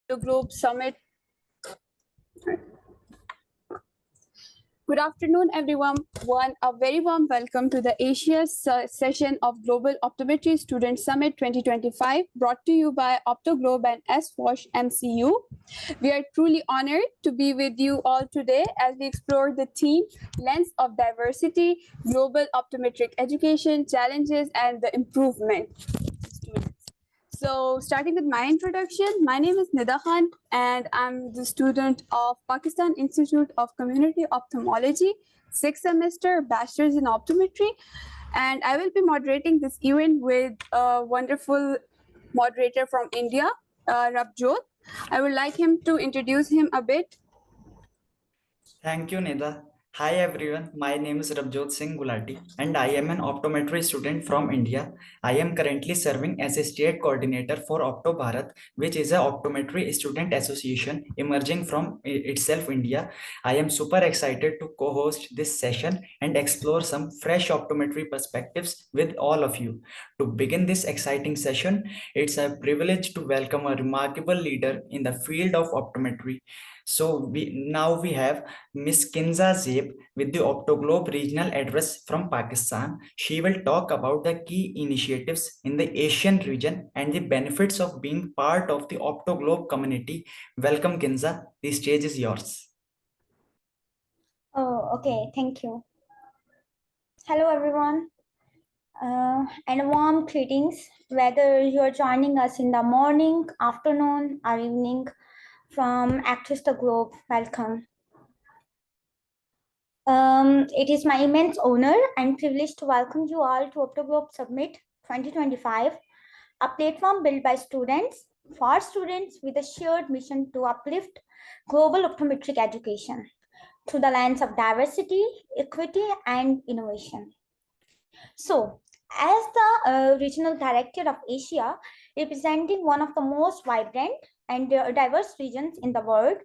OPTOGLOBE Summit. Good afternoon, everyone. A very warm welcome to the Asia session of Global Optometry Student Summit 2025, brought to you by OPTOGLOBE and SWASH MCU. We are truly honored to be with you all today as we explore the theme, Lens of Diversity, Global Optometric Education, Challenges, and the Improvement. So starting with my introduction, my name is Nida Khan and I'm the student of Pakistan Institute of Community Ophthalmology, 6th semester, Bachelor's in Optometry. And I will be moderating this event with a wonderful moderator from India, Rabjot. I would like him to introduce him a bit. Thank you, Nida. Hi everyone, my name is Rabjot Singh Gulati and I am an optometry student from India. I am currently serving as a state coordinator for Opto Bharat, which is a optometry student association emerging from itself India. I am super excited to co-host this session and explore some fresh optometry perspectives with all of you. To begin this exciting session, it's a privilege to welcome a remarkable leader in the field of optometry. So we have Miss Kinza Zeb with the OPTOGLOBE Regional Address from Pakistan. She will talk about the key initiatives in the Asian region and the benefits of being part of the OPTOGLOBE community. Welcome, Kinza. The stage is yours. Oh, okay. Thank you. Hello, everyone, and warm greetings. Whether you're joining us in the morning, afternoon, or evening from across the globe, welcome. It is my immense honor and privilege to welcome you all to OPTOGLOBE Summit 2025, a platform built by students for students with a shared mission to uplift global optometric education through the lens of diversity, equity, and innovation. So, as the Regional Director of Asia, representing one of the most vibrant and diverse regions in the world,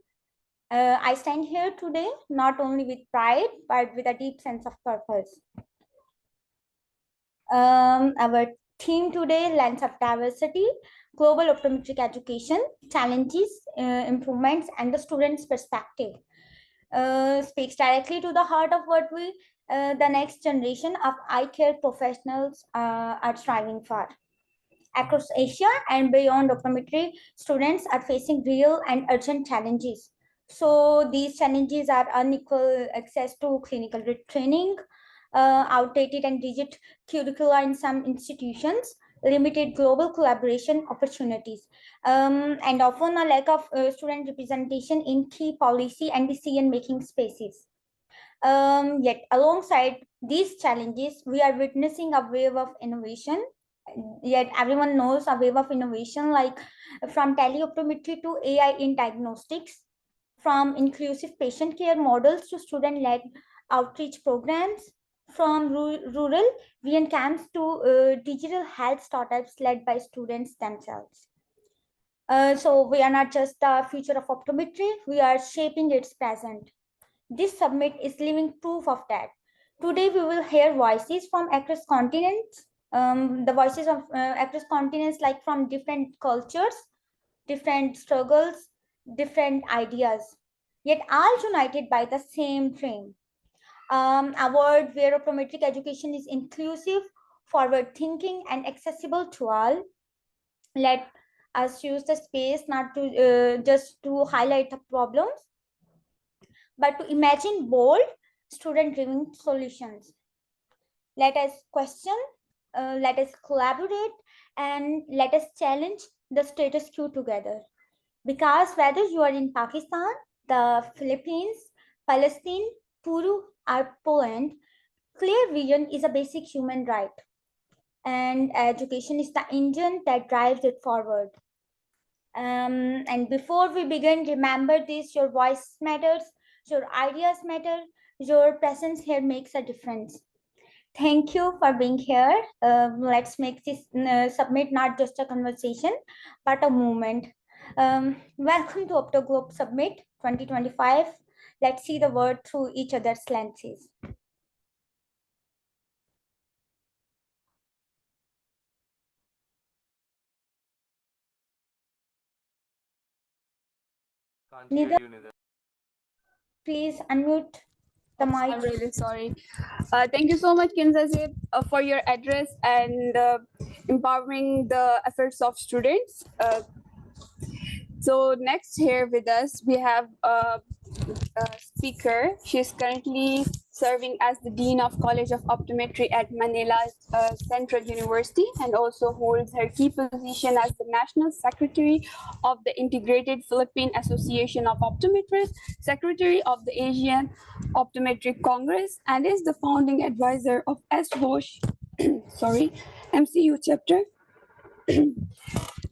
I stand here today not only with pride, but with a deep sense of purpose. Our theme today, Lens of Diversity, Global Optometric Education, Challenges, Improvements, and the student's perspective, speaks directly to the heart of what the next generation of eye care professionals are striving for. Across Asia and beyond, optometry students are facing real and urgent challenges. So these challenges are unequal access to clinical training, outdated and rigid curricula in some institutions, limited global collaboration opportunities, and often a lack of student representation in key policy and decision-making spaces. Yet alongside these challenges, we are witnessing a wave of innovation. Yet everyone knows a wave of innovation, like from tele-optometry to AI in diagnostics, from inclusive patient care models to student-led outreach programs, from rural VN camps to digital health startups led by students themselves. So we are not just the future of optometry, we are shaping its present. This summit is living proof of that. Today we will hear voices from across continents, the voices of across continents, like from different cultures, different struggles, different ideas, yet all united by the same dream. A world where optometric education is inclusive, forward thinking, and accessible to all. Let us use the space not to just to highlight the problems, but to imagine bold, student-driven solutions. Let us question, let us collaborate, and let us challenge the status quo together. Because whether you are in Pakistan, the Philippines, Palestine, Peru, or Poland, clear vision is a basic human right. And education is the engine that drives it forward. And before we begin, remember this: your voice matters, your ideas matter, your presence here makes a difference. Thank you for being here. Let's make this summit not just a conversation, but a movement. Welcome to OPTOGLOBE Summit 2025. Let's see the world through each other's lenses. Can't Nida, hear you, Nida. please unmute the mic. I'm really sorry. Thank you so much, Kinza Zeb, for your address and empowering the efforts of students. So next here with us, we have a speaker. She's currently serving as the Dean of College of Optometry at Manila Central University and also holds her key position as the National Secretary of the Integrated Philippine Association of Optometrists, Secretary of the Asian Optometric Congress, and is the founding advisor of SWASH MCU chapter.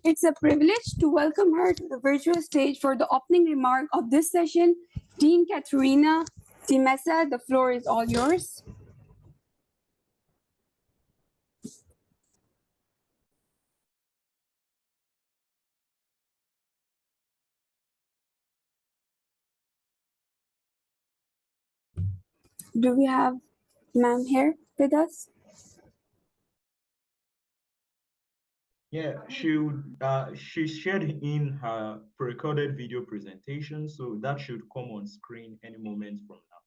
It's a privilege to welcome her to the virtual stage for the opening remark of this session. Dean Katharina Timessa, the floor is all yours. Do we have ma'am here with us? Yeah, she shared in her pre-recorded video presentation, so that should come on screen any moment from now.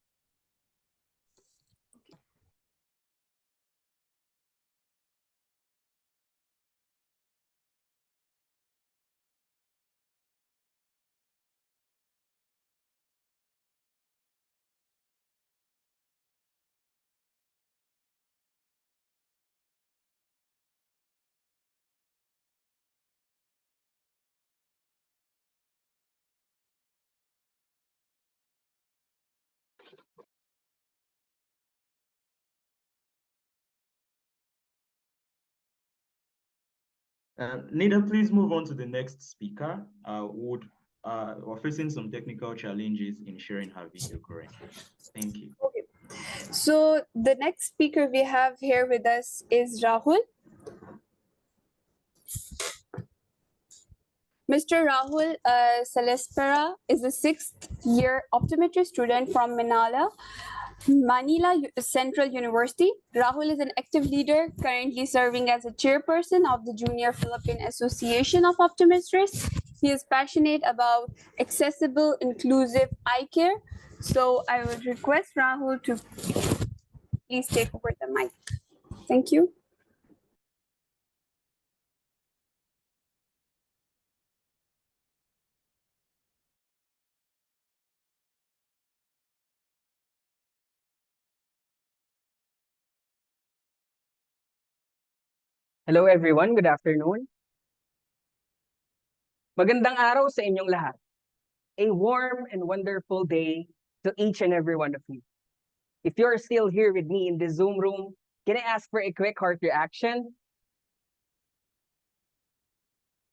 Nida, please move on to the next speaker. We're facing some technical challenges in sharing her video currently. Thank you. Okay. So the next speaker we have here with us is Rahul. Mr. Rahul Salespera is a sixth-year optometry student from Manila Central University. Rahul is an active leader, currently serving as a chairperson of the Junior Philippine Association of Optometrists. He is passionate about accessible, inclusive eye care. So I would request Rahul to please take over the mic. Thank you. Hello everyone, good afternoon. Magandang araw sa inyong lahat. A warm and wonderful day to each and every one of you. If you're still here with me in the Zoom room, can I ask for a quick heart reaction?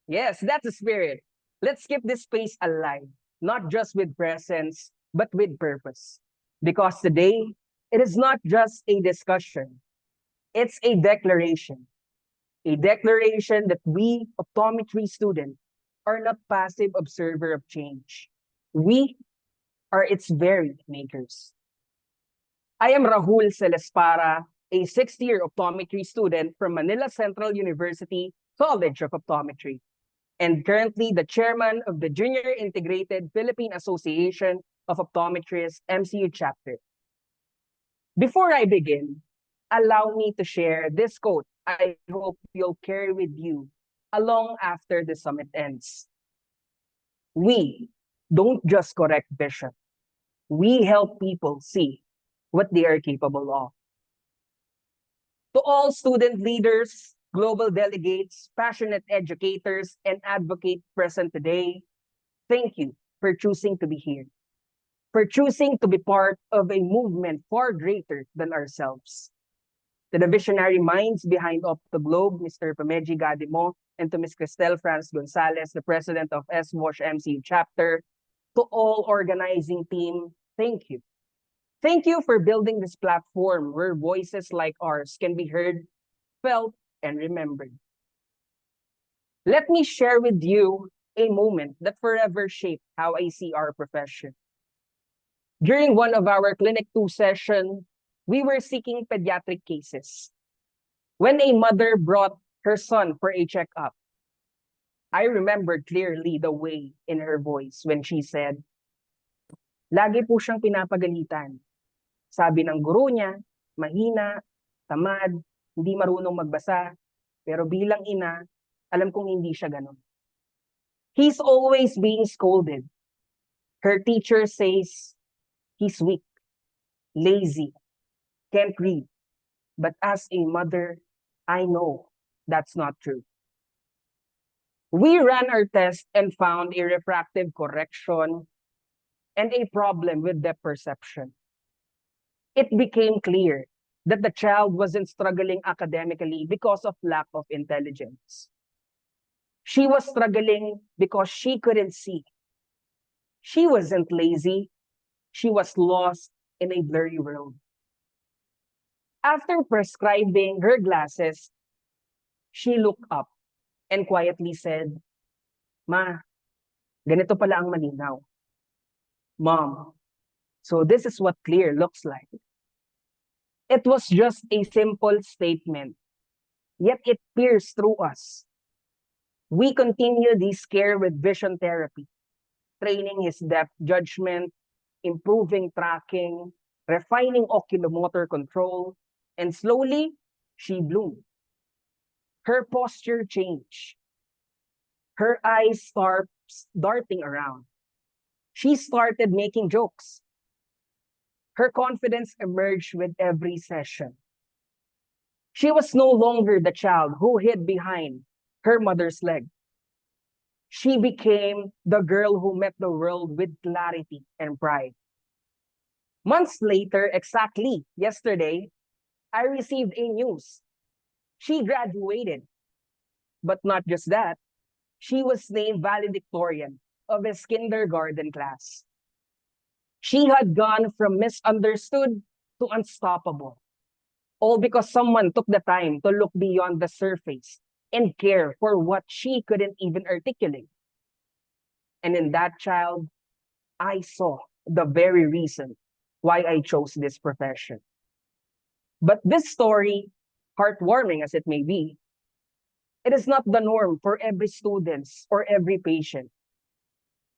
Yes, that's the spirit. Let's keep this space alive, not just with presence, but with purpose. Because today, it is not just a discussion, it's a declaration. A declaration that we, optometry students, are not passive observer of change. We are its very makers. I am Rahul Celespara, a sixth-year optometry student from Manila Central University College of Optometry, and currently the chairman of the Junior Integrated Philippine Association of Optometrists MCU chapter. Before I begin, allow me to share this quote I hope you'll carry with you along after the summit ends. We don't just correct vision. We help people see what they are capable of. To all student leaders, global delegates, passionate educators, and advocates present today, thank you for choosing to be here, for choosing to be part of a movement far greater than ourselves. To the visionary minds behind OPTOGLOBE, Mr. Pameji Gadimo, and to Ms. Cristel Franz Gonzalez, the president of SWASH MCU chapter, to all organizing team, thank you. Thank you for building this platform where voices like ours can be heard, felt, and remembered. Let me share with you a moment that forever shaped how I see our profession. During one of our Clinic 2 sessions, we were seeking pediatric cases. When a mother brought her son for a checkup, I remember clearly the way in her voice when she said, lagi po siyang pinapagalitan. Sabi ng guro niya, mahina, tamad, hindi marunong magbasa, pero bilang ina, alam kong hindi siya ganun. He's always being scolded. Her teacher says he's weak, lazy, can't read. But as a mother, I know that's not true. We ran our test and found a refractive correction and a problem with depth perception. It became clear that the child wasn't struggling academically because of lack of intelligence. She was struggling because she couldn't see. She wasn't lazy. She was lost in a blurry world. After prescribing her glasses, she looked up and quietly said, Ma, ganito pala ang malinaw. Mom, so this is what clear looks like. It was just a simple statement, yet it pierced through us. We continue this care with vision therapy, training his depth judgment, improving tracking, refining oculomotor control, and slowly, she bloomed. Her posture changed. Her eyes started darting around. She started making jokes. Her confidence emerged with every session. She was no longer the child who hid behind her mother's leg. She became the girl who met the world with clarity and pride. Months later, exactly yesterday, I received a news. She graduated. But not just that, she was named valedictorian of his kindergarten class. She had gone from misunderstood to unstoppable, all because someone took the time to look beyond the surface and care for what she couldn't even articulate. And in that child, I saw the very reason why I chose this profession. But this story, heartwarming as it may be, it is not the norm for every student or every patient,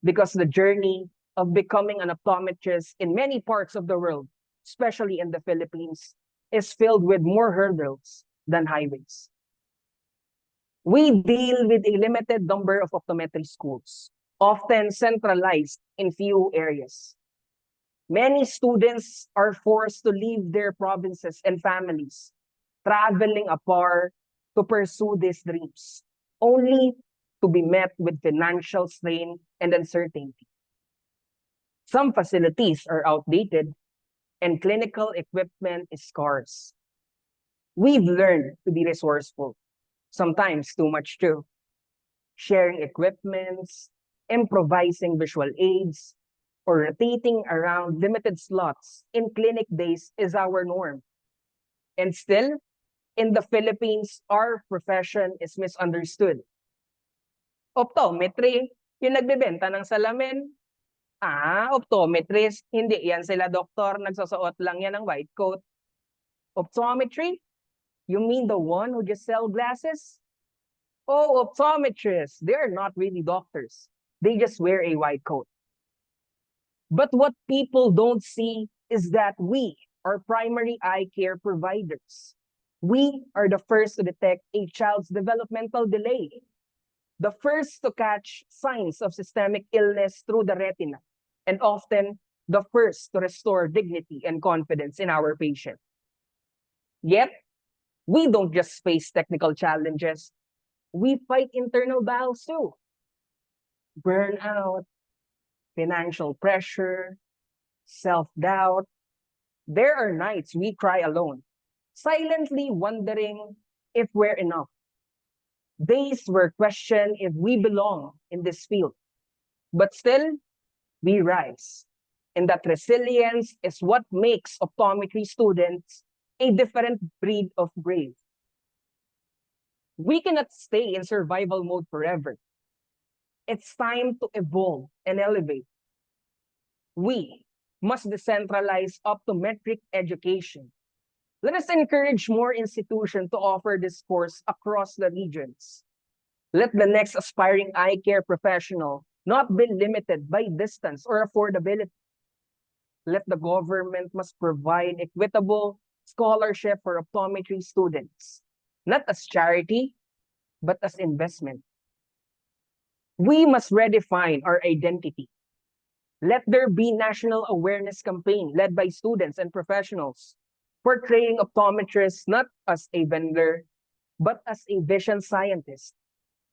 because the journey of becoming an optometrist in many parts of the world, especially in the Philippines, is filled with more hurdles than highways. We deal with a limited number of optometry schools, often centralized in few areas. Many students are forced to leave their provinces and families, traveling afar to pursue these dreams, only to be met with financial strain and uncertainty. Some facilities are outdated and clinical equipment is scarce. We've learned to be resourceful, sometimes too much too. Sharing equipments, improvising visual aids, or rotating around limited slots in clinic days is our norm. And still, in the Philippines, our profession is misunderstood. Optometry, yung nagbebenta ng salamin. Optometrist, hindi yan sila doktor, nagsusuot lang yan ng white coat. Optometry, you mean the one who just sell glasses? Oh, optometrists, they're not really doctors. They just wear a white coat. But what people don't see is that we are primary eye care providers. We are the first to detect a child's developmental delay, the first to catch signs of systemic illness through the retina, and often the first to restore dignity and confidence in our patient. Yet, we don't just face technical challenges, we fight internal battles too. Burnout, financial pressure, self-doubt. There are nights we cry alone, silently wondering if we're enough. Days where question if we belong in this field. But still, we rise. And that resilience is what makes optometry students a different breed of brave. We cannot stay in survival mode forever. It's time to evolve and elevate. We must decentralize optometric education. Let us encourage more institutions to offer this course across the regions. Let the next aspiring eye care professional not be limited by distance or affordability. Let the government must provide equitable scholarship for optometry students, not as charity, but as investment. We must redefine our identity. Let there be national awareness campaign led by students and professionals, portraying optometrists not as a vendor, but as a vision scientist,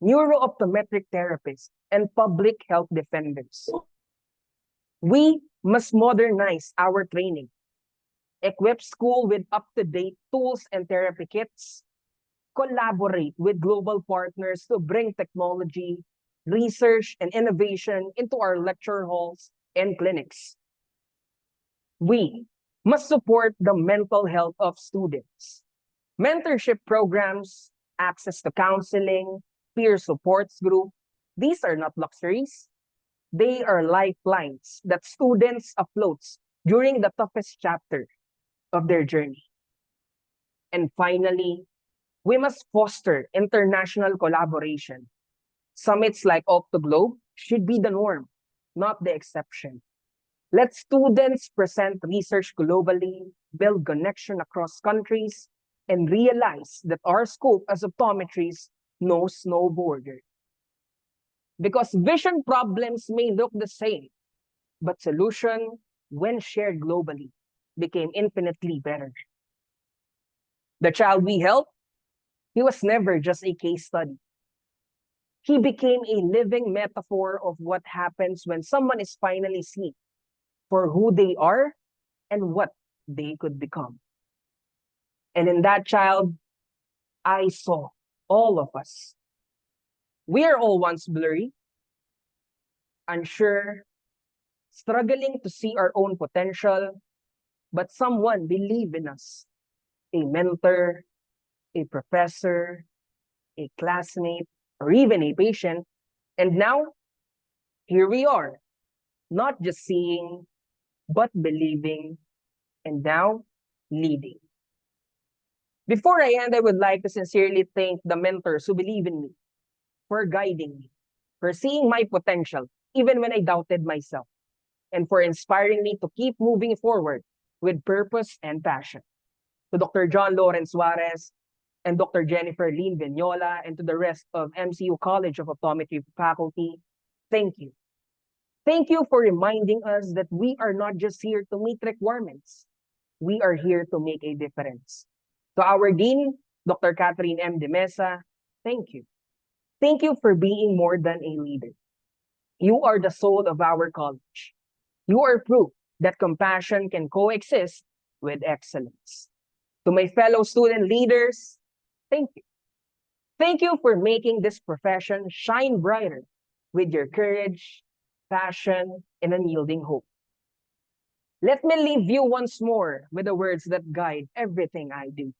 neuro-optometric therapists, and public health defenders. We must modernize our training, equip school with up-to-date tools and therapy kits, collaborate with global partners to bring technology, research, and innovation into our lecture halls and clinics. We must support the mental health of students. Mentorship programs, access to counseling, peer supports group, these are not luxuries. They are lifelines that students afloat during the toughest chapter of their journey. And finally, we must foster international collaboration. Summits like OPTOGLOBE should be the norm, not the exception. Let students present research globally, build connection across countries, and realize that our scope as optometrists knows no border. Because vision problems may look the same, but solution, when shared globally, became infinitely better. The child we helped, he was never just a case study. He became a living metaphor of what happens when someone is finally seen for who they are and what they could become. And in that child, I saw all of us. We are all once blurry, unsure, struggling to see our own potential, but someone believed in us. A mentor, a professor, a classmate, or even a patient. And now, here we are, not just seeing, but believing, and now leading. Before I end, I would like to sincerely thank the mentors who believe in me, for guiding me, for seeing my potential, even when I doubted myself, and for inspiring me to keep moving forward with purpose and passion. To Dr. John Lawrence Suarez and Dr. Jennifer Lynn Vignola, and to the rest of MCU College of Optometry faculty, thank you. Thank you for reminding us that we are not just here to meet requirements. We are here to make a difference. To our Dean, Dr. Catherine M. Timessa, thank you. Thank you for being more than a leader. You are the soul of our college. You are proof that compassion can coexist with excellence. To my fellow student leaders, thank you. Thank you for making this profession shine brighter with your courage, passion, and unyielding hope. Let me leave you once more with the words that guide everything I do.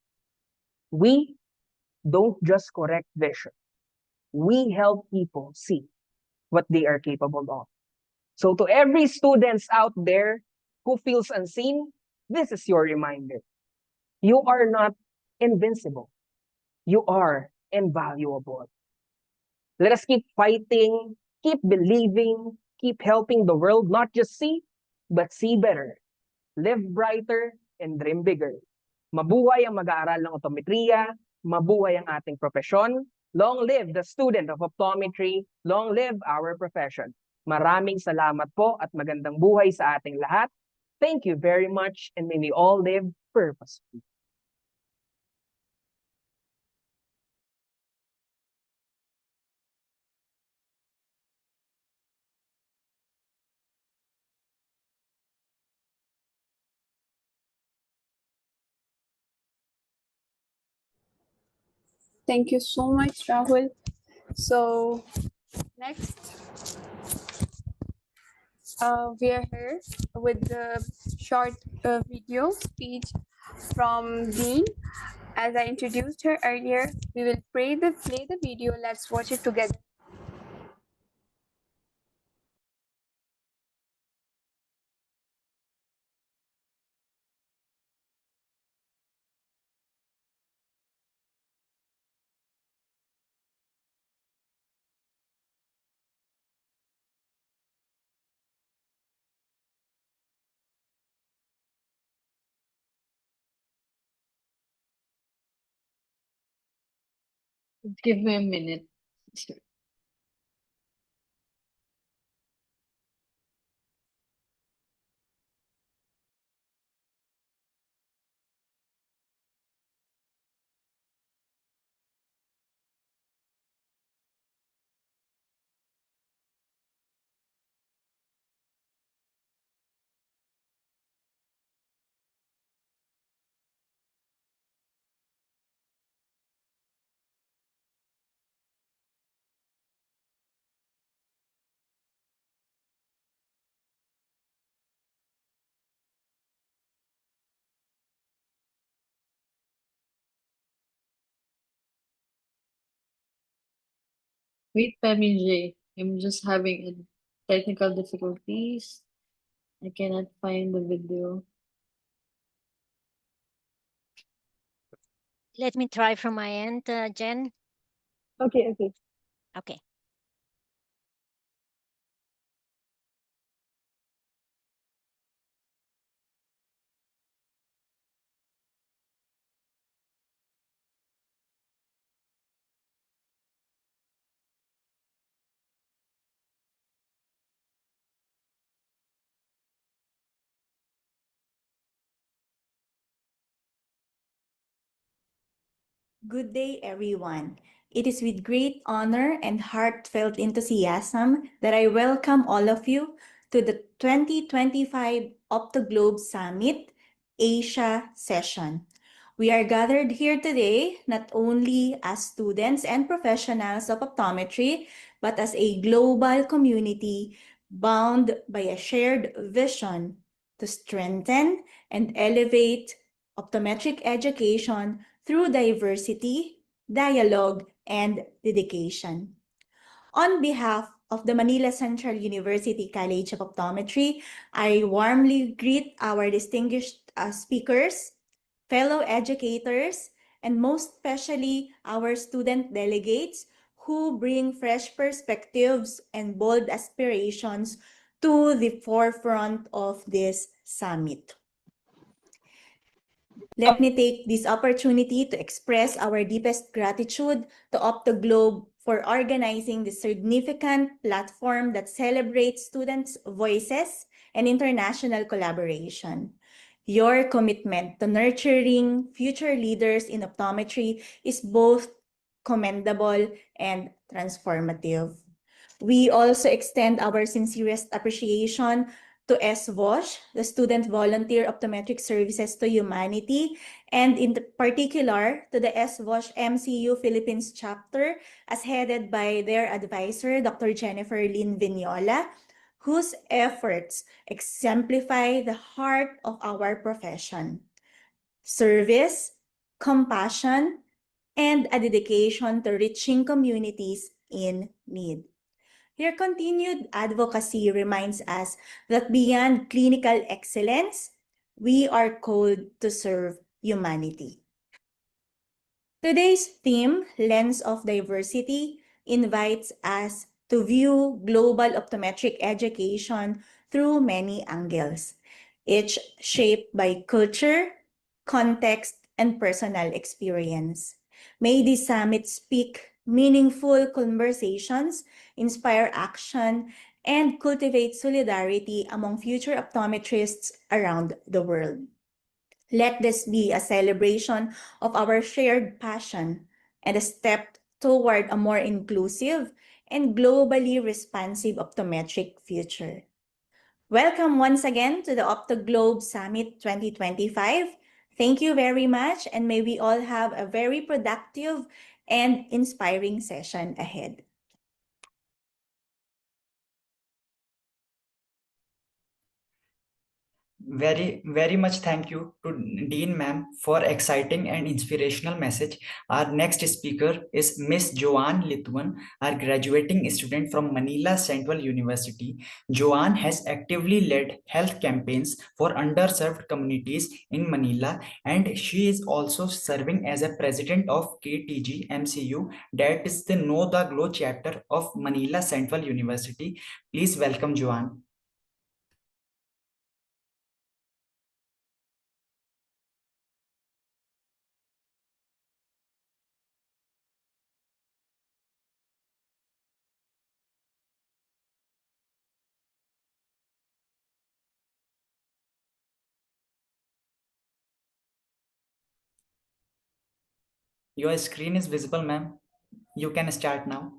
We don't just correct vision. We help people see what they are capable of. So to every students out there who feels unseen, this is your reminder. You are not invincible. You are invaluable. Let us keep fighting, keep believing, keep helping the world not just see, but see better, live brighter, and dream bigger. Mabuhay ang mag-aaral ng optometriya, mabuhay ang ating profesyon. Long live the student of optometry, long live our profession. Maraming salamat po at magandang buhay sa ating lahat. Thank you very much, and may we all live purposefully. Thank you so much, Rahul. So next, we are here with the short video speech from Dean. As I introduced her earlier, we will play the video. Let's watch it together. Give me a minute. Wait, Pammy J. I'm just having technical difficulties. I cannot find the video. Let me try from my end, Jen. Okay. Okay. Good day, everyone. It is with great honor and heartfelt enthusiasm that I welcome all of you to the 2025 OPTOGLOBE Summit Asia session. We are gathered here today not only as students and professionals of optometry, but as a global community bound by a shared vision to strengthen and elevate optometric education through diversity, dialogue, and dedication. On behalf of the Manila Central University College of Optometry, I warmly greet our distinguished speakers, fellow educators, and most especially our student delegates who bring fresh perspectives and bold aspirations to the forefront of this summit. Let me take this opportunity to express our deepest gratitude to OPTOGLOBE for organizing this significant platform that celebrates students' voices and international collaboration. Your commitment to nurturing future leaders in optometry is both commendable and transformative. We also extend our sincerest appreciation to SWASH, the Student Volunteer Optometric Services to Humanity, and in particular to the SWASH MCU Philippines chapter as headed by their advisor, Dr. Jennifer Lynn Vignola, whose efforts exemplify the heart of our profession: service, compassion, and a dedication to reaching communities in need. Your continued advocacy reminds us that beyond clinical excellence, we are called to serve humanity. Today's theme, Lens of Diversity, invites us to view global optometric education through many angles, each shaped by culture, context, and personal experience. May this summit speak meaningful conversations, inspire action, and cultivate solidarity among future optometrists around the world. Let this be a celebration of our shared passion and a step toward a more inclusive and globally responsive optometric future. Welcome once again to the OPTOGLOBE Summit 2025. Thank you very much, and may we all have a very productive and inspiring session ahead. Very much thank you to Dean ma'am for exciting and inspirational message. Our next speaker is Miss Joanne Lithuan, our graduating student from Manila Central University. Joanne has actively led health campaigns for underserved communities in Manila, and she is also serving as a president of KTG MCU, that is the Know the Glow chapter of Manila Central University. Please welcome Joanne. Your screen is visible, ma'am. You can start now.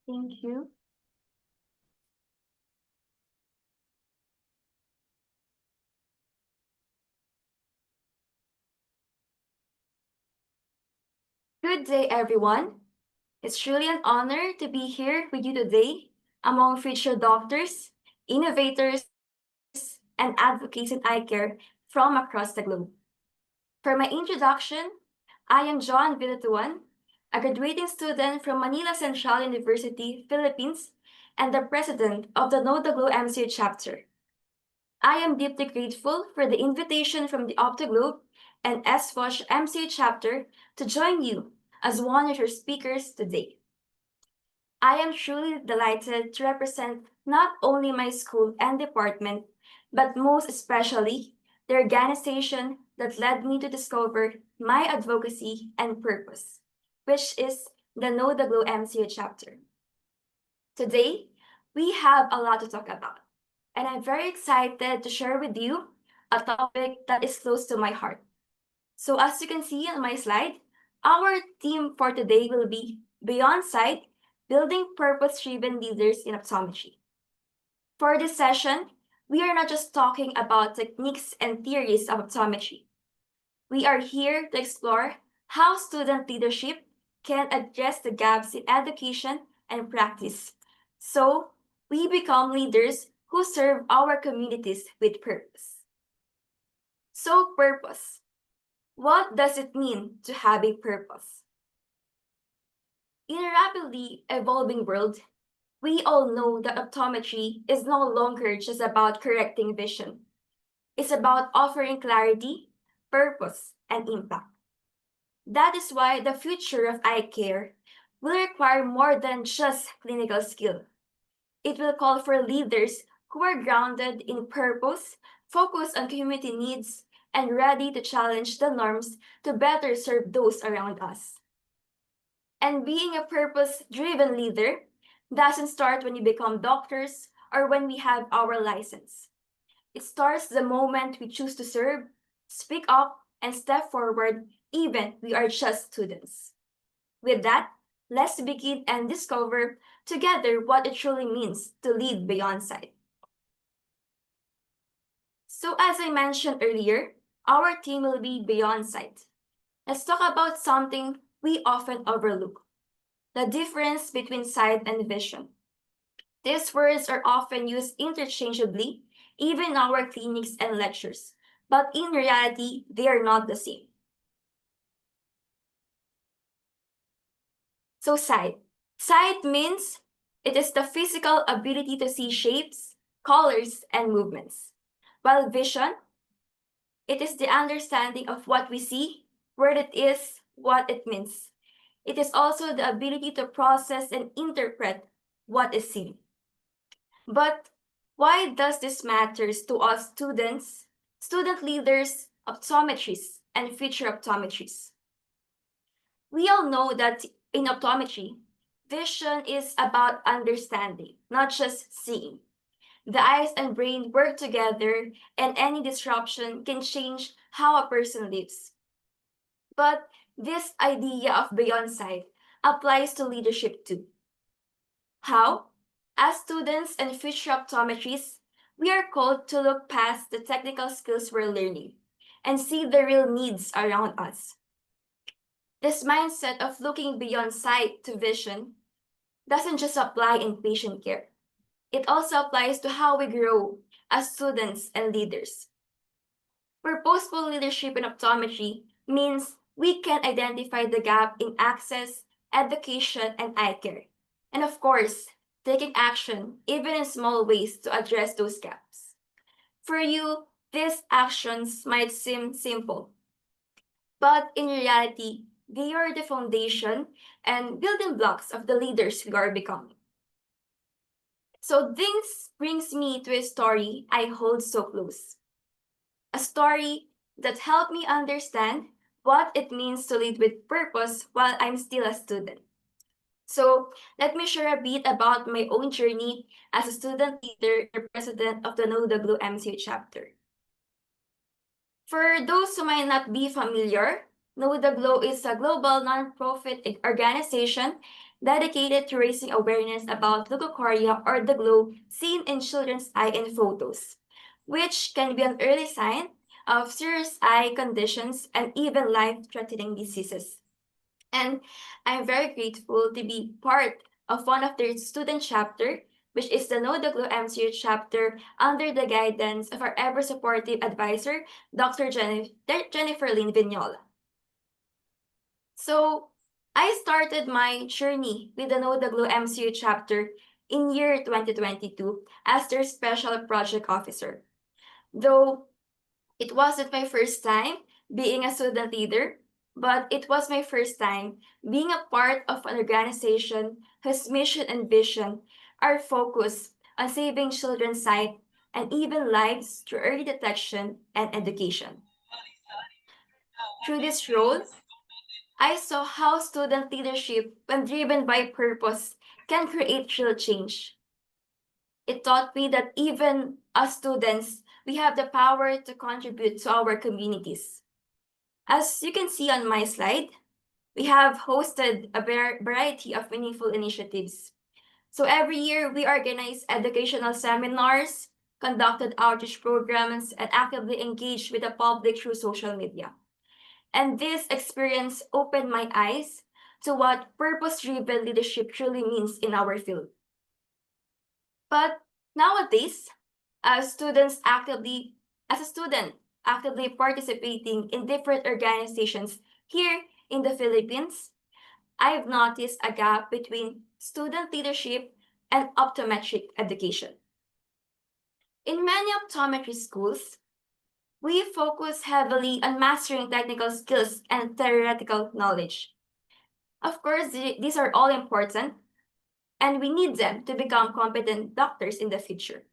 Thank you. Good day, everyone. It's truly an honor to be here with you today among future doctors, innovators, and advocates in eye care from across the globe. For my introduction, I am John Villatuan, a graduating student from Manila Central University, Philippines, and the president of the Know the Glow MCU chapter. I am deeply grateful for the invitation from the OPTOGLOBE and SWASH MCU chapter to join you as one of your speakers today. I am truly delighted to represent not only my school and department, but most especially the organization that led me to discover my advocacy and purpose, which is the Know the Glow MCU chapter. Today, we have a lot to talk about, and I'm very excited to share with you a topic that is close to my heart. So as you can see on my slide, our theme for today will be Beyond Sight, Building Purpose-Driven Leaders in Optometry. For this session, we are not just talking about techniques and theories of optometry. We are here to explore how student leadership can address the gaps in education and practice, so we become leaders who serve our communities with purpose. So, purpose. What does it mean to have a purpose? In a rapidly evolving world, we all know that optometry is no longer just about correcting vision. It's about offering clarity, purpose, and impact. That is why the future of eye care will require more than just clinical skill. It will call for leaders who are grounded in purpose, focused on community needs, and ready to challenge the norms to better serve those around us. And being a purpose-driven leader doesn't start when you become doctors or when we have our license. It starts the moment we choose to serve, speak up, and step forward, even we are just students. With that, let's begin and discover together what it truly means to lead beyond sight. So as I mentioned earlier, our theme will be Beyond Sight. Let's talk about something we often overlook: the difference between sight and vision. These words are often used interchangeably, even in our clinics and lectures, but in reality, they are not the same. So sight. Sight means it is the physical ability to see shapes, colors, and movements. While vision, it is the understanding of what we see, where it is, what it means. It is also the ability to process and interpret what is seen. But why does this matter to us students, student leaders, optometrists, and future optometrists? We all know that in optometry, vision is about understanding, not just seeing. The eyes and brain work together, and any disruption can change how a person lives. But this idea of beyond sight applies to leadership too. How? As students and future optometrists, we are called to look past the technical skills we're learning and see the real needs around us. This mindset of looking beyond sight to vision doesn't just apply in patient care. It also applies to how we grow as students and leaders. Purposeful leadership in optometry means we can identify the gap in access, education, and eye care. And of course, taking action, even in small ways, to address those gaps. For you, these actions might seem simple, but in reality, they are the foundation and building blocks of the leaders we are becoming. So this brings me to a story I hold so close. A story that helped me understand what it means to lead with purpose while I'm still a student. So let me share a bit about my own journey as a student leader and president of the Know the Glow MCU chapter. For those who might not be familiar, Know the Glow is a global nonprofit organization dedicated to raising awareness about leukocoria or the glow seen in children's eye in photos, which can be an early sign of serious eye conditions and even life-threatening diseases. And I'm very grateful to be part of one of their student chapter, which is the Know the Glow MCU chapter under the guidance of our ever-supportive advisor, Dr. Jennifer Lynn Vignola. So I started my journey with the Know the Glow MCU chapter in year 2022 as their special project officer. Though it wasn't my first time being a student leader, but it was my first time being a part of an organization whose mission and vision are focused on saving children's sight and even lives through early detection and education. Through this role, I saw how student leadership, when driven by purpose, can create real change. It taught me that even as students, we have the power to contribute to our communities. As you can see on my slide, we have hosted a variety of meaningful initiatives. So every year, we organize educational seminars, conducted outreach programs, and actively engaged with the public through social media. And this experience opened my eyes to what purpose-driven leadership truly means in our field. But nowadays, as a student actively participating in different organizations here in the Philippines, I've noticed a gap between student leadership and optometric education. In many optometry schools, we focus heavily on mastering technical skills and theoretical knowledge. Of course, these are all important, and we need them to become competent doctors in the future.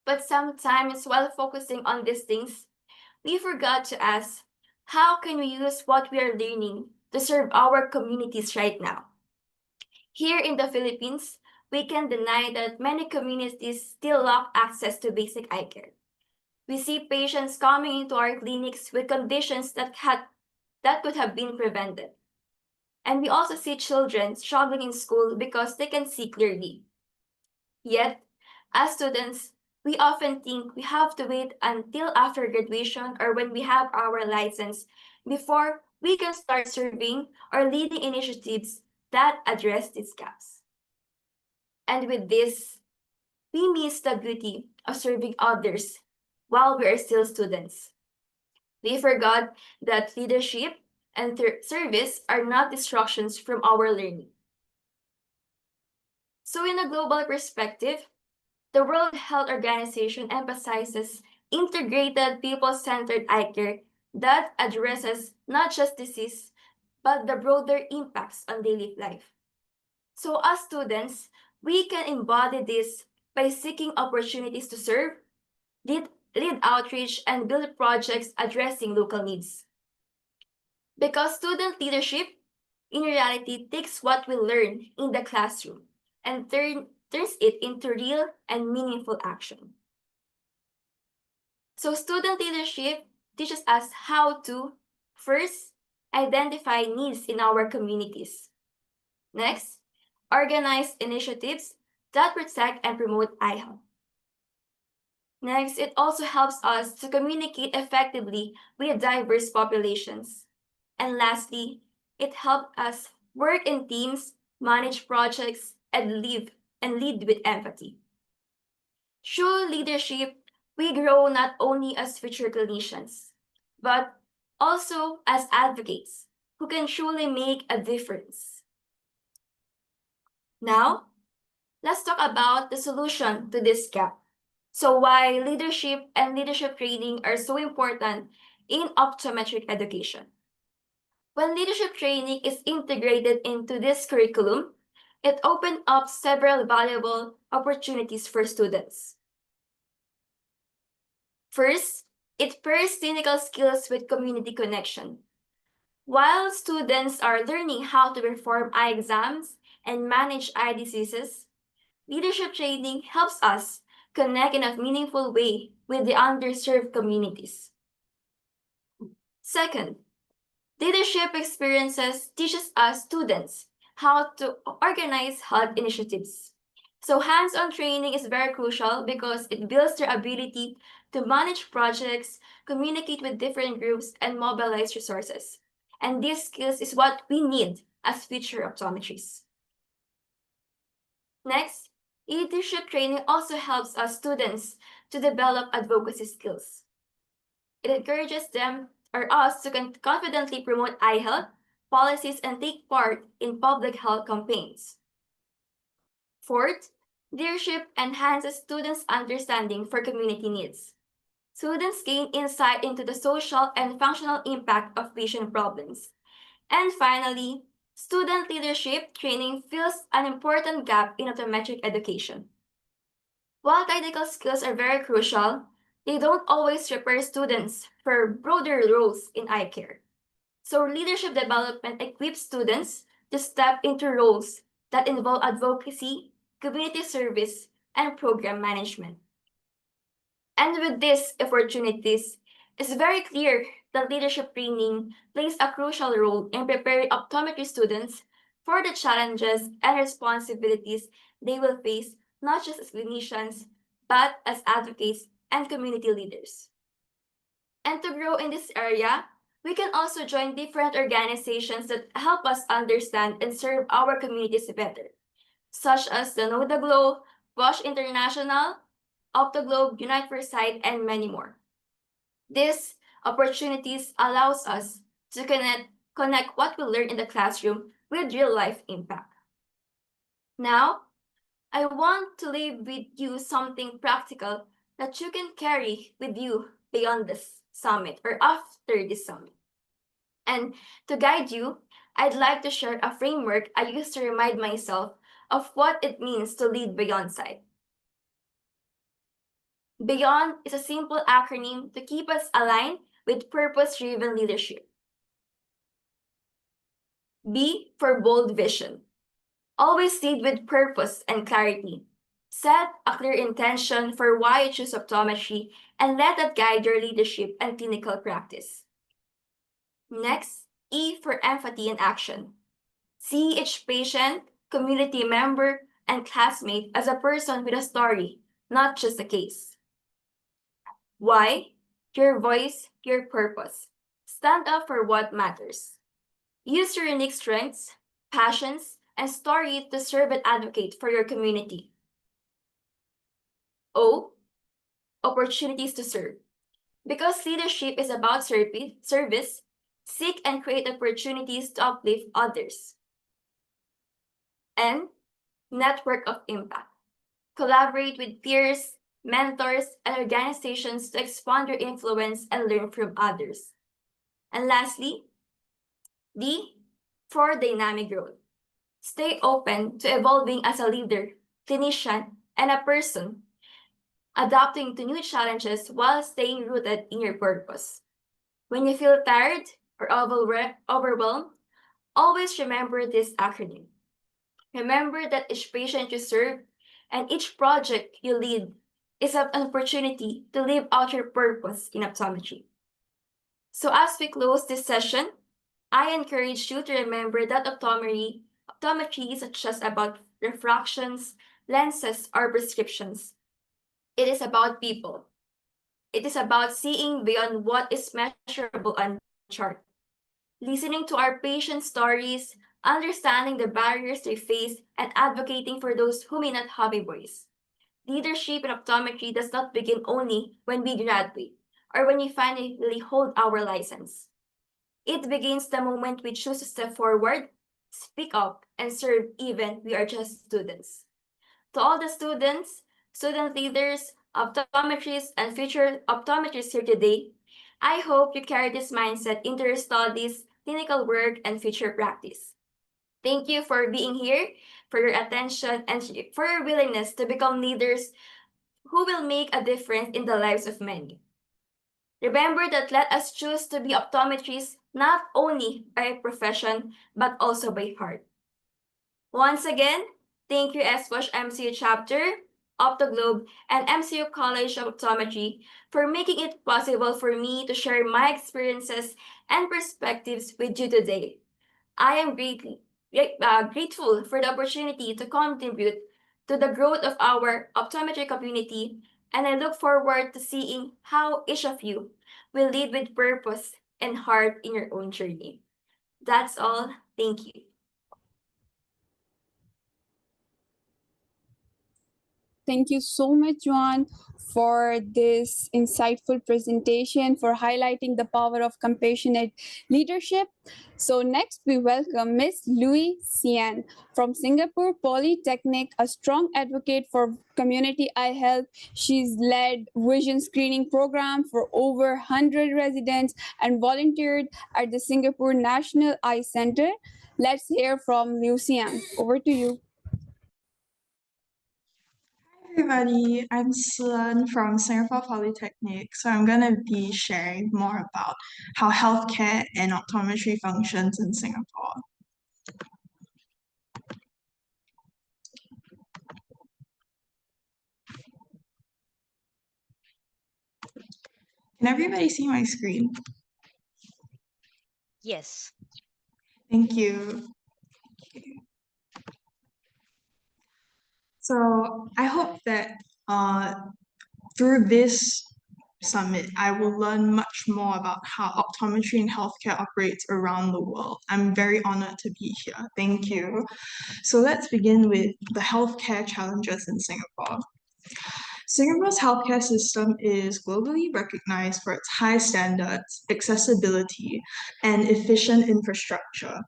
But sometimes, while focusing on these things, we forgot to ask, how can we use what we are learning to serve our communities right now? Here in the Philippines, we can deny that many communities still lack access to basic eye care. We see patients coming into our clinics with conditions that could have been prevented. And we also see children struggling in school because they can see clearly. Yet, as students, we often think we have to wait until after graduation or when we have our license before we can start serving or leading initiatives that address these gaps. And with this, we miss the beauty of serving others while we are still students. We forgot that leadership and service are not distractions from our learning. So in a global perspective, the World Health Organization emphasizes integrated people-centered eye care that addresses not just disease, but the broader impacts on daily life. So as students, we can embody this by seeking opportunities to serve, lead outreach, and build projects addressing local needs. Because student leadership, in reality, takes what we learn in the classroom and turns it into real and meaningful action. So student leadership teaches us how to, first, identify needs in our communities. Next, organize initiatives that protect and promote eye health. Next, it also helps us to communicate effectively with diverse populations. And lastly, it helps us work in teams, manage projects, and lead with empathy. Through leadership, we grow not only as future clinicians, but also as advocates who can truly make a difference. Now, let's talk about the solution to this gap. So why leadership and leadership training are so important in optometric education. When leadership training is integrated into this curriculum, it opens up several valuable opportunities for students. First, it pairs clinical skills with community connection. While students are learning how to perform eye exams and manage eye diseases, leadership training helps us connect in a meaningful way with the underserved communities. Second, Leadership experiences teaches us students how to organize health initiatives. So hands-on training is very crucial because it builds their ability to manage projects, communicate with different groups, and mobilize resources. And these skills is what we need as future optometrists. Next, leadership training also helps us students to develop advocacy skills. It encourages them or us to confidently promote eye health policies and take part in public health campaigns. Fourth, leadership enhances students' understanding for community needs. Students gain insight into the social and functional impact of vision problems. And finally, student leadership training fills an important gap in optometric education. While technical skills are very crucial, they don't always prepare students for broader roles in eye care. So leadership development equips students to step into roles that involve advocacy, community service, and program management. And with these opportunities, it's very clear that leadership training plays a crucial role in preparing optometry students for the challenges and responsibilities they will face, not just as clinicians, but as advocates and community leaders. And to grow in this area, we can also join different organizations that help us understand and serve our communities better, such as the Know the Globe, SWASH International, OPTOGLOBE, 'Unite and many more. These opportunities allows us to connect what we learn in the classroom with real-life impact. Now, I want to leave with you something practical that you can carry with you beyond this summit or after this summit. And to guide you, I'd like to share a framework I used to remind myself of what it means to lead beyond sight. Beyond is a simple acronym to keep us aligned with purpose-driven leadership. B for bold vision. Always lead with purpose and clarity. Set a clear intention for why you choose optometry and let that guide your leadership and clinical practice. Next, E for empathy and action. See each patient, community member, and classmate as a person with a story, not just a case. Why? Your voice, your purpose. Stand up for what matters. Use your unique strengths, passions, and story to serve and advocate for your community. O, opportunities to serve. Because leadership is about service, seek and create opportunities to uplift others. N, network of impact. Collaborate with peers, mentors, and organizations to expand your influence and learn from others. And lastly, D, for dynamic growth. Stay open to evolving as a leader, clinician, and a person, adapting to new challenges while staying rooted in your purpose. When you feel tired or overwhelmed, always remember this acronym. Remember that each patient you serve and each project you lead is an opportunity to live out your purpose in optometry. So as we close this session, I encourage you to remember that optometry isn't just about refractions, lenses, or prescriptions. It is about people. It is about seeing beyond what is measurable on chart, listening to our patient stories, understanding the barriers they face, and advocating for those who may not have a voice. Leadership in optometry does not begin only when we graduate or when we finally hold our license. It begins the moment we choose to step forward, speak up, and serve even we are just students. To all the students, student leaders, optometrists, and future optometrists here today, I hope you carry this mindset into your studies, clinical work, and future practice. Thank you for being here, for your attention, and for your willingness to become leaders who will make a difference in the lives of many. Remember that let us choose to be optometrists not only by profession, but also by heart. Once again, thank you SWASH MCU chapter, OPTOGLOBE, and MCU College of Optometry for making it possible for me to share my experiences and perspectives with you today. I am grateful for the opportunity to contribute to the growth of our optometry community, and I look forward to seeing how each of you will lead with purpose and heart in your own journey. That's all. Thank you. Thank you so much, Juan, for this insightful presentation, for highlighting the power of compassionate leadership. So next, we welcome Ms. Louis Sian from Singapore Polytechnic, a strong advocate for community eye health. She's led vision screening program for over 100 residents and volunteered at the Singapore National Eye Center. Let's hear from Lucian. Over to you. Everybody, I'm Sun from Singapore Polytechnic. So I'm going to be sharing more about how healthcare and optometry functions in Singapore. Can everybody see my screen? Yes. Thank you. So I hope that through this summit, I will learn much more about how optometry and healthcare operates around the world. I'm very honored to be here. Thank you. So let's begin with the healthcare challenges in Singapore. Singapore's healthcare system is globally recognized for its high standards, accessibility, and efficient infrastructure.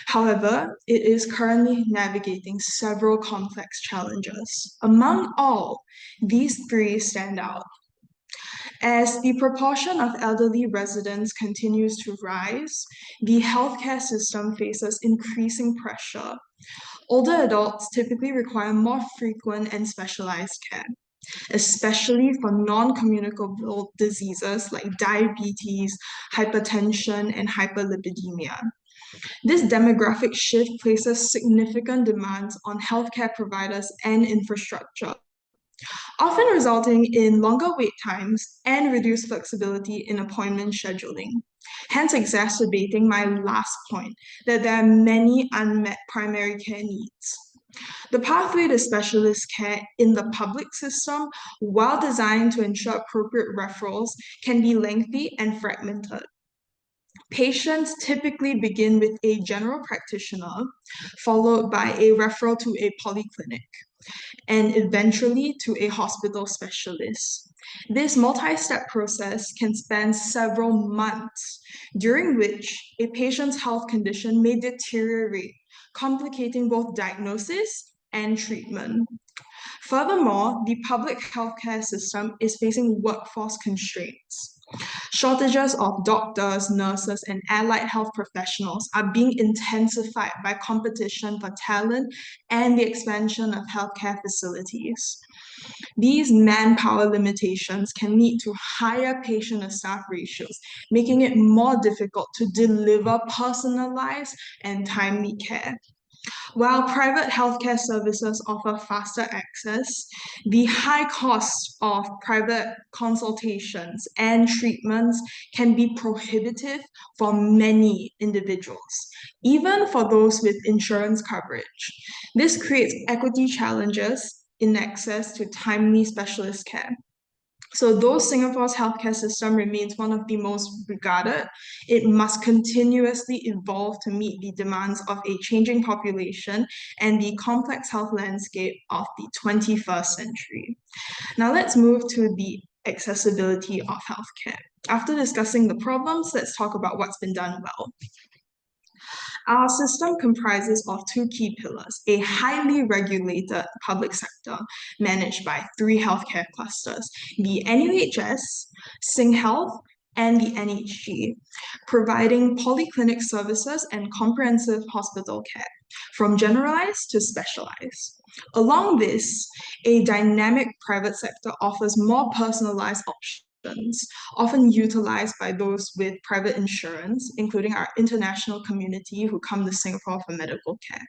However, it is currently navigating several complex challenges. Among all, these three stand out. As the proportion of elderly residents continues to rise, the healthcare system faces increasing pressure. Older adults typically require more frequent and specialized care, especially for non-communicable diseases like diabetes, hypertension, and hyperlipidemia. This demographic shift places significant demands on healthcare providers and infrastructure, often resulting in longer wait times and reduced flexibility in appointment scheduling, hence exacerbating my last point that there are many unmet primary care needs. The pathway to specialist care in the public system, while designed to ensure appropriate referrals, can be lengthy and fragmented. Patients typically begin with a general practitioner, followed by a referral to a polyclinic, and eventually to a hospital specialist. This multi-step process can span several months, during which a patient's health condition may deteriorate, complicating both diagnosis and treatment. Furthermore, the public healthcare system is facing workforce constraints. Shortages of doctors, nurses, and allied health professionals are being intensified by competition for talent and the expansion of healthcare facilities. These manpower limitations can lead to higher patient to staff ratios, making it more difficult to deliver personalized and timely care. While private healthcare services offer faster access, the high cost of private consultations and treatments can be prohibitive for many individuals, even for those with insurance coverage. This creates equity challenges in access to timely specialist care. So though Singapore's healthcare system remains one of the most regarded, it must continuously evolve to meet the demands of a changing population and the complex health landscape of the 21st century. Now let's move to the accessibility of healthcare. After discussing the problems, let's talk about what's been done well. Our system comprises of two key pillars: a highly regulated public sector managed by three healthcare clusters, the NUHS, SingHealth, and the NHG, providing polyclinic services and comprehensive hospital care, from generalized to specialized. Along this, a dynamic private sector offers more personalized options, often utilized by those with private insurance, including our international community who come to Singapore for medical care.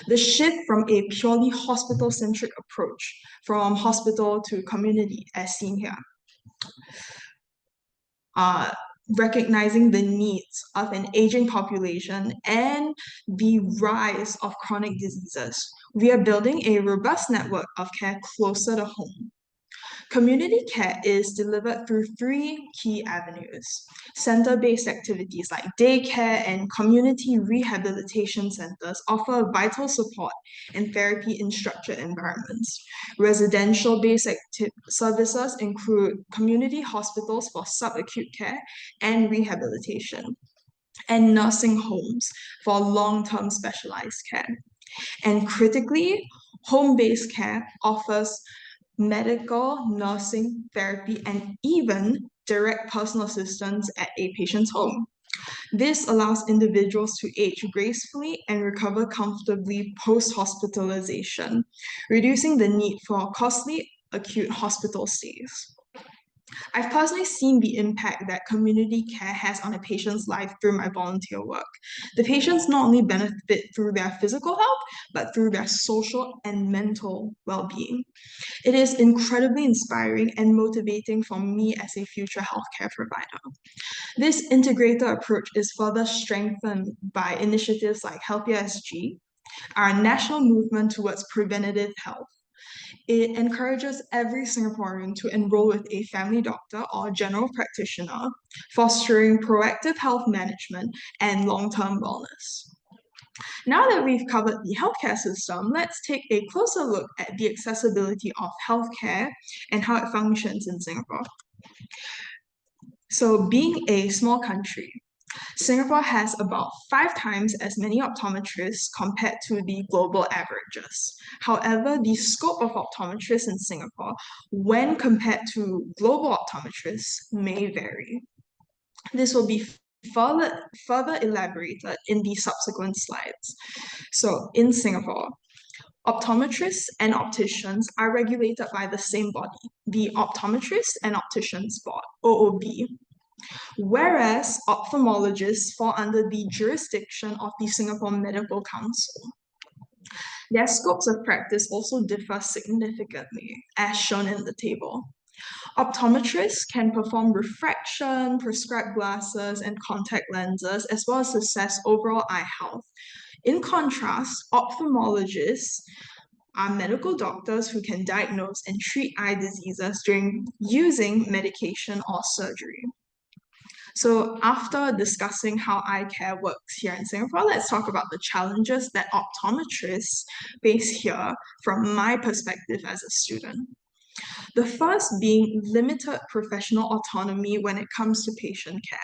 The shift from a purely hospital-centric approach from hospital to community, as seen here, recognizing the needs of an aging population and the rise of chronic diseases. We are building a robust network of care closer to home. Community care is delivered through three key avenues. Center-based activities like daycare and community rehabilitation centers offer vital support and therapy in structured environments. Residential-based services include community hospitals for subacute care and rehabilitation, and nursing homes for long-term specialized care. And critically, home-based care offers medical, nursing, therapy, and even direct personal assistance at a patient's home. This allows individuals to age gracefully and recover comfortably post-hospitalization, reducing the need for costly acute hospital stays. I've personally seen the impact that community care has on a patient's life through my volunteer work. The patients not only benefit through their physical health, but through their social and mental well-being. It is incredibly inspiring and motivating for me as a future healthcare provider. This integrated approach is further strengthened by initiatives like Healthier SG, our national movement towards preventative health. It encourages every Singaporean to enroll with a family doctor or general practitioner, fostering proactive health management and long-term wellness. Now that we've covered the healthcare system, let's take a closer look at the accessibility of healthcare and how it functions in Singapore. So, being a small country, Singapore has about 5 times as many optometrists compared to the global averages. However, the scope of optometrists in Singapore, when compared to global optometrists, may vary. This will be further elaborated in the subsequent slides. So, in Singapore, optometrists and opticians are regulated by the same body, the Optometrists and Opticians Board, OOB, whereas ophthalmologists fall under the jurisdiction of the Singapore Medical Council. Their scopes of practice also differ significantly, as shown in the table. Optometrists can perform refraction, prescribe glasses and contact lenses, as well as assess overall eye health. In contrast, ophthalmologists are medical doctors who can diagnose and treat eye diseases during using medication or surgery. So after discussing how eye care works here in Singapore, let's talk about the challenges that optometrists face here from my perspective as a student. The first being limited professional autonomy when it comes to patient care.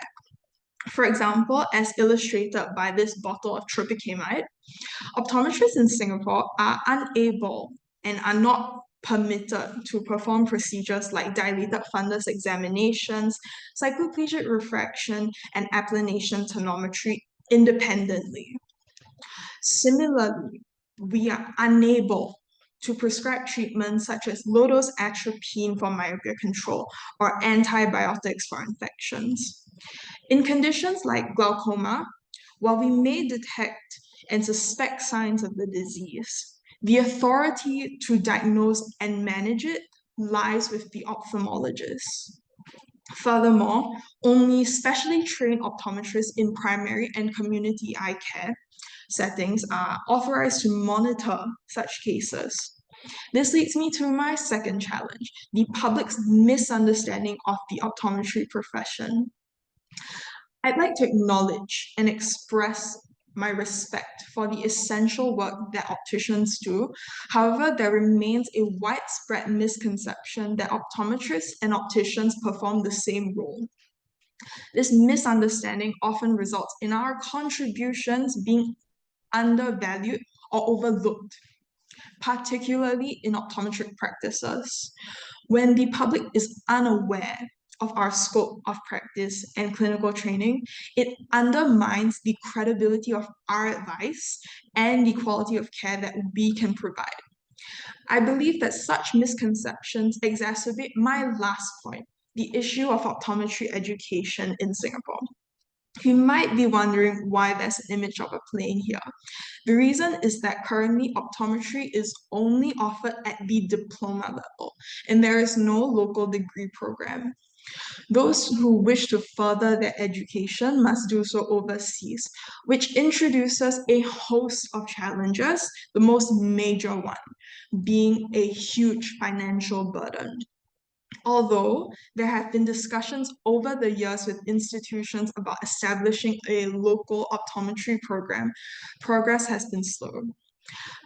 For example, as illustrated by this bottle of tropicamide, optometrists in Singapore are unable and are not permitted to perform procedures like dilated fundus examinations, cycloplegic refraction, and applanation tonometry independently. Similarly, we are unable to prescribe treatments such as low-dose atropine for myopia control or antibiotics for infections. In conditions like glaucoma, while we may detect and suspect signs of the disease, the authority to diagnose and manage it lies with the ophthalmologist. Furthermore, only specially trained optometrists in primary and community eye care settings are authorized to monitor such cases. This leads me to my second challenge, the public's misunderstanding of the optometry profession. I'd like to acknowledge and express my respect for the essential work that opticians do. However, there remains a widespread misconception that optometrists and opticians perform the same role. This misunderstanding often results in our contributions being undervalued or overlooked, particularly in optometric practices. When the public is unaware of our scope of practice and clinical training, it undermines the credibility of our advice and the quality of care that we can provide. I believe that such misconceptions exacerbate my last point, the issue of optometry education in Singapore. You might be wondering why there's an image of a plane here. The reason is that currently optometry is only offered at the diploma level, and there is no local degree program. Those who wish to further their education must do so overseas, which introduces a host of challenges, the most major one being a huge financial burden. Although there have been discussions over the years with institutions about establishing a local optometry program, progress has been slow.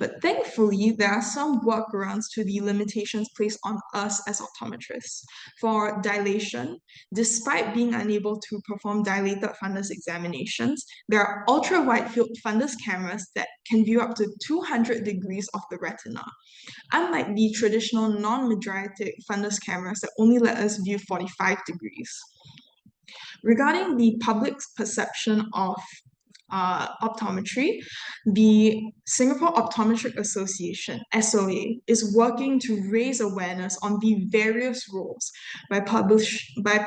But thankfully, there are some workarounds to the limitations placed on us as optometrists. For dilation, despite being unable to perform dilated fundus examinations, there are ultra-wide field fundus cameras that can view up to 200 degrees of the retina, unlike the traditional non-mydriatic fundus cameras that only let us view 45 degrees. Regarding the public's perception of optometry, the Singapore Optometric Association, SOA, is working to raise awareness on the various roles by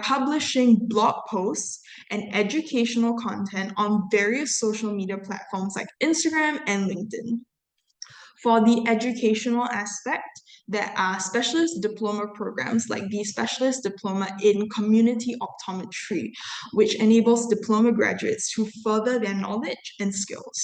publishing blog posts and educational content on various social media platforms like Instagram and LinkedIn. For the educational aspect, there are specialist diploma programs like the Specialist Diploma in Community Optometry, which enables diploma graduates to further their knowledge and skills.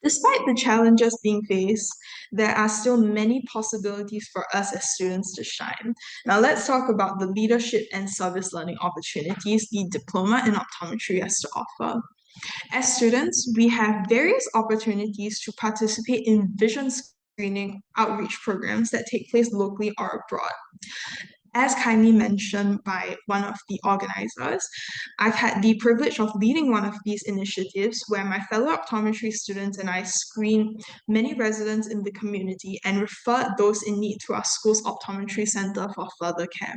Despite the challenges being faced, there are still many possibilities for us as students to shine. Now let's talk about the leadership and service learning opportunities the diploma in optometry has to offer. As students, we have various opportunities to participate in vision screening outreach programs that take place locally or abroad. As kindly mentioned by one of the organizers, I've had the privilege of leading one of these initiatives where my fellow optometry students and I screen many residents in the community and refer those in need to our school's optometry center for further care.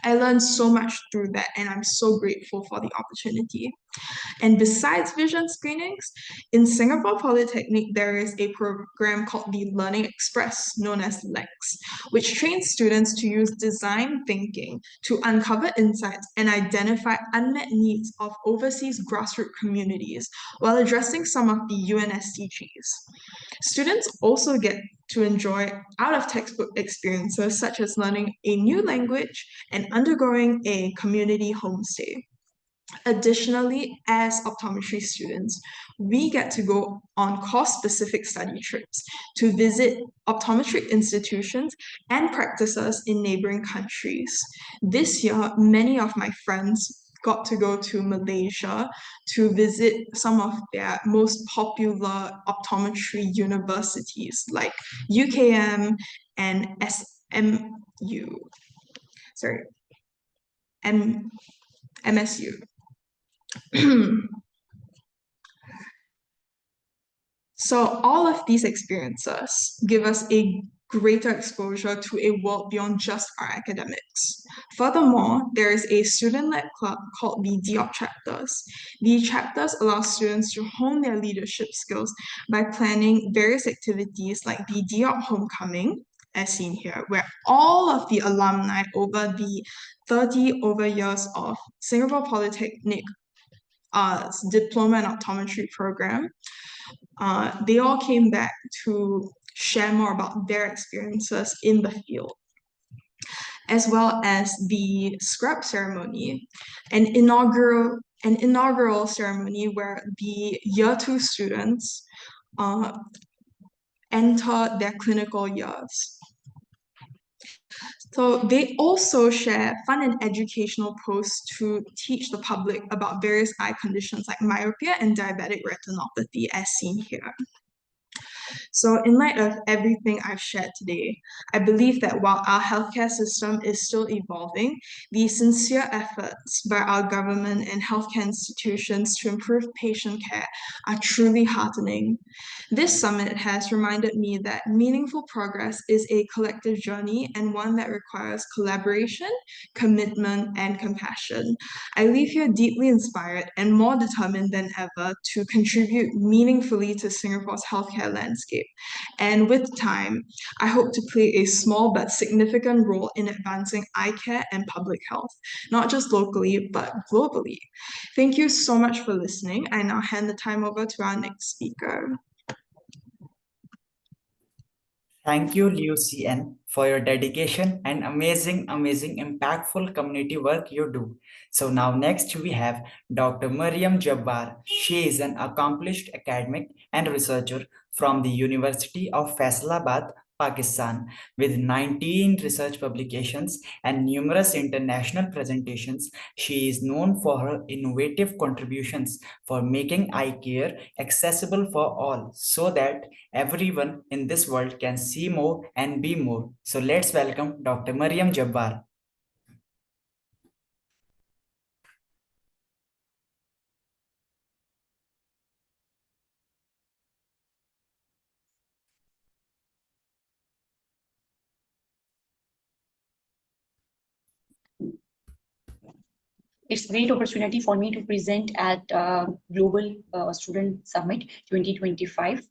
I learned so much through that, and I'm so grateful for the opportunity. And besides vision screenings, in Singapore Polytechnic, there is a program called the Learning Express, known as LEX, which trains students to use design thinking to uncover insights and identify unmet needs of overseas grassroots communities while addressing some of the UN SDGs. Students also get to enjoy out-of-textbook experiences such as learning a new language and undergoing a community homestay. Additionally, as optometry students, we get to go on course-specific study trips to visit optometric institutions and practices in neighboring countries. This year, many of my friends got to go to Malaysia to visit some of their most popular optometry universities like UKM and MSU. So all of these experiences give us a greater exposure to a world beyond just our academics. Furthermore, there is a student-led club called the DOP chapters. The chapters allow students to hone their leadership skills by planning various activities like the DOP Homecoming, as seen here, where all of the alumni over the 30 over years of Singapore Polytechnic diploma in optometry program, they all came back to share more about their experiences in the field, as well as the scrub ceremony, an inaugural ceremony where the year 2 students enter their clinical years. So they also share fun and educational posts to teach the public about various eye conditions like myopia and diabetic retinopathy, as seen here. So in light of everything I've shared today, I believe that while our healthcare system is still evolving, the sincere efforts by our government and healthcare institutions to improve patient care are truly heartening. This summit has reminded me that meaningful progress is a collective journey and one that requires collaboration, commitment, and compassion. I leave here deeply inspired and more determined than ever to contribute meaningfully to Singapore's healthcare landscape landscape. And with time, I hope to play a small but significant role in advancing eye care and public health, not just locally, but globally. Thank you so much for listening. I now hand the time over to our next speaker. Thank you, Lucian, for your dedication and amazing, impactful community work you do. So now next we have Dr. Mariam Jabbar. She is an accomplished academic and researcher from the University of Faisalabad, Pakistan, with 19 research publications and numerous international presentations. She is known for her innovative contributions for making eye care accessible for all so that everyone in this world can see more and be more. So let's welcome Dr. Mariam Jabbar. It's a great opportunity for me to present at Global Student Summit 2025.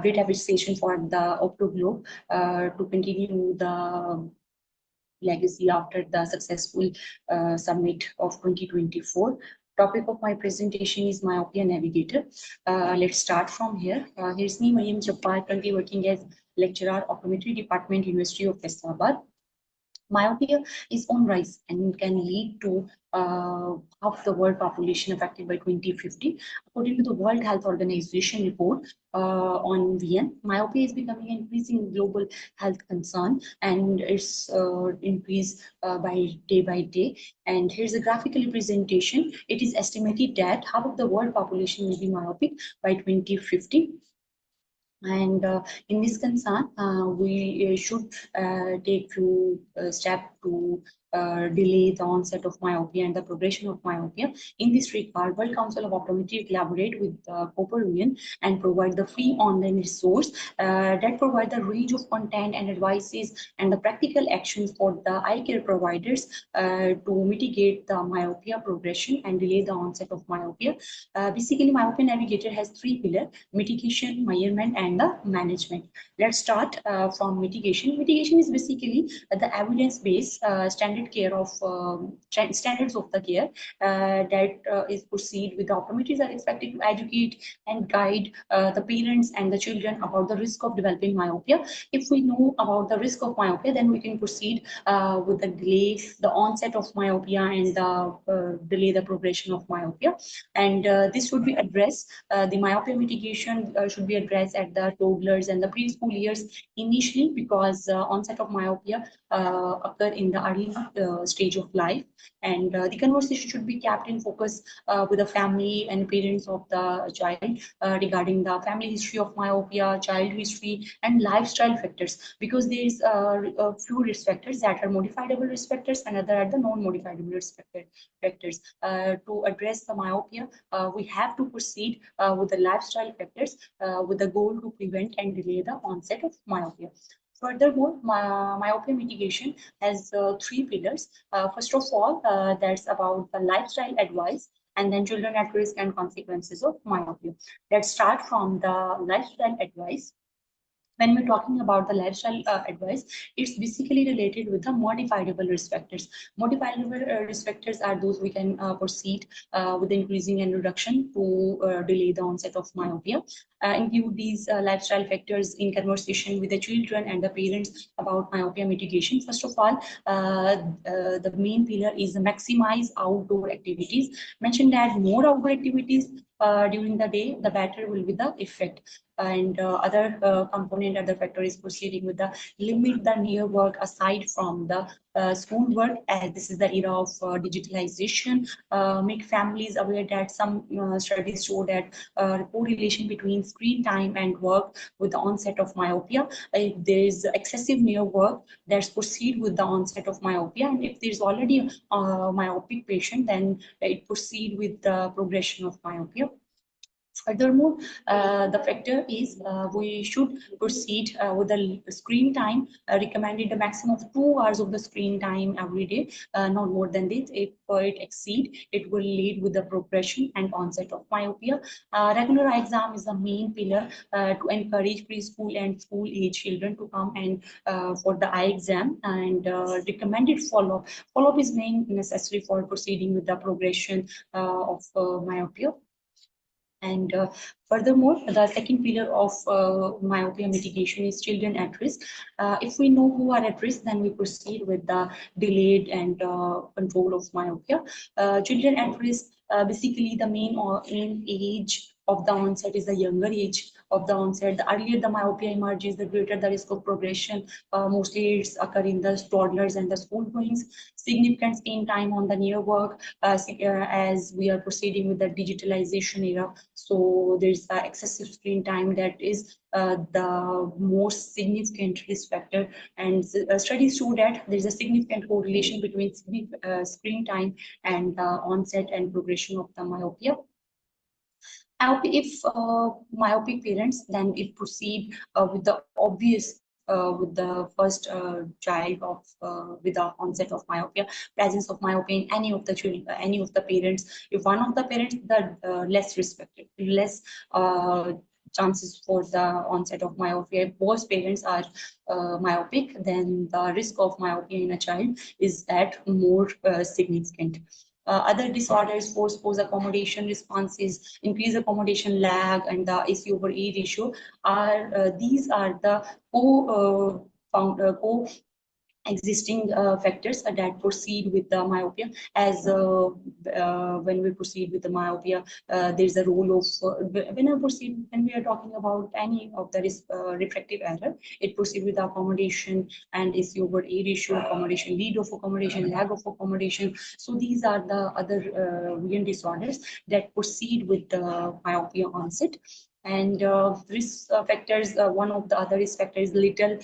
Great appreciation for the OPTOGLOBE to continue the legacy after the successful summit of 2024. Topic of my presentation is myopia navigator. Let's start from here. Here's me, Mariam Jabbar, currently working as lecturer, Optometry Department, University of Faisalabad. Myopia is on rise and can lead to half the world population affected by 2050. According to the World Health Organization report on VN, myopia is becoming an increasing global health concern, and it's increased by day. And here's a graphical representation. It is estimated that half of the world population will be myopic by 2050. And in this concern, we should take few steps to delay the onset of myopia and the progression of myopia. In this regard, World Council of Optometry collaborate with Cooper Union and provide the free online resource that provide the range of content and advices and the practical actions for the eye care providers to mitigate the myopia progression and delay the onset of myopia. Basically, myopia navigator has three pillars: mitigation, measurement, and the management. Let's start from mitigation. Mitigation is basically the evidence-based standards of the care that is proceed with the optometrists are expected to educate and guide the parents and the children about the risk of developing myopia. If we know about the risk of myopia, then we can proceed with the delay the onset of myopia and delay the progression of myopia. And this should be addressed. The myopia mitigation should be addressed at the toddlers and the preschool years initially, because onset of myopia occur in the early stage of life, and the conversation should be kept in focus with the family and parents of the child regarding the family history of myopia, child history, and lifestyle factors, because there is a few risk factors that are modifiable risk factors and other are the non-modifiable risk factors. To address the myopia, we have to proceed with the lifestyle factors with the goal to prevent and delay the onset of myopia. Furthermore, myopia mitigation has three pillars. First of all, that's about the lifestyle advice, and then children at risk and consequences of myopia. Let's start from the lifestyle advice. When we're talking about the lifestyle advice, it's basically related with the modifiable risk factors. Modifiable risk factors are those we can proceed with increasing and reduction to delay the onset of myopia. Include these lifestyle factors in conversation with the children and the parents about myopia mitigation. First of all, the main pillar is maximize outdoor activities. Mention that more outdoor activities during the day, the better will be the effect. And other factor is proceeding with the limit the near work aside from the school work, as this is the era of digitalization. Make families aware that some studies show that correlation between screen time and work with the onset of myopia. If there is excessive near work, that's proceed with the onset of myopia, and if there's already a myopic patient, then it proceed with the progression of myopia. Furthermore, the factor is we should proceed with the screen time recommended a maximum of 2 hours of the screen time every day, not more than this. If it exceed, it will lead with the progression and onset of myopia. Regular eye exam is the main pillar to encourage preschool and school age children to come and for the eye exam, and recommended follow-up. Follow-up is main necessary for proceeding with the progression of myopia. And furthermore, the second pillar of myopia mitigation is children at risk. If we know who are at risk, then we proceed with the delayed and control of myopia. Children at risk, basically the main age of the onset is the younger age of the onset. The earlier the myopia emerges, the greater the risk of progression. Mostly it's occur in the toddlers and the school goings. Significant screen time on the near work as we are proceeding with the digitalization era. So there's excessive screen time that is the most significant risk factor. And studies show that there's a significant correlation between screen time and the onset and progression of the myopia. If myopic parents, then it proceed with the obvious with the first child of with the onset of myopia, presence of myopia in any of the children, any of the parents. If one of the parents, the less respected, less chances for the onset of myopia. If both parents are myopic, then the risk of myopia in a child is at more significant. Other disorders, post accommodation responses, increased accommodation lag, and the AC over E ratio are these are the existing factors that proceed with the myopia. As when we proceed with the myopia, there's a role of when we are talking about any of the refractive error, it proceeds with the accommodation and is over A ratio, accommodation, lead of accommodation, lag of accommodation. So these are the other vision disorders that proceed with the myopia onset. And risk factors, one of the other risk factors is little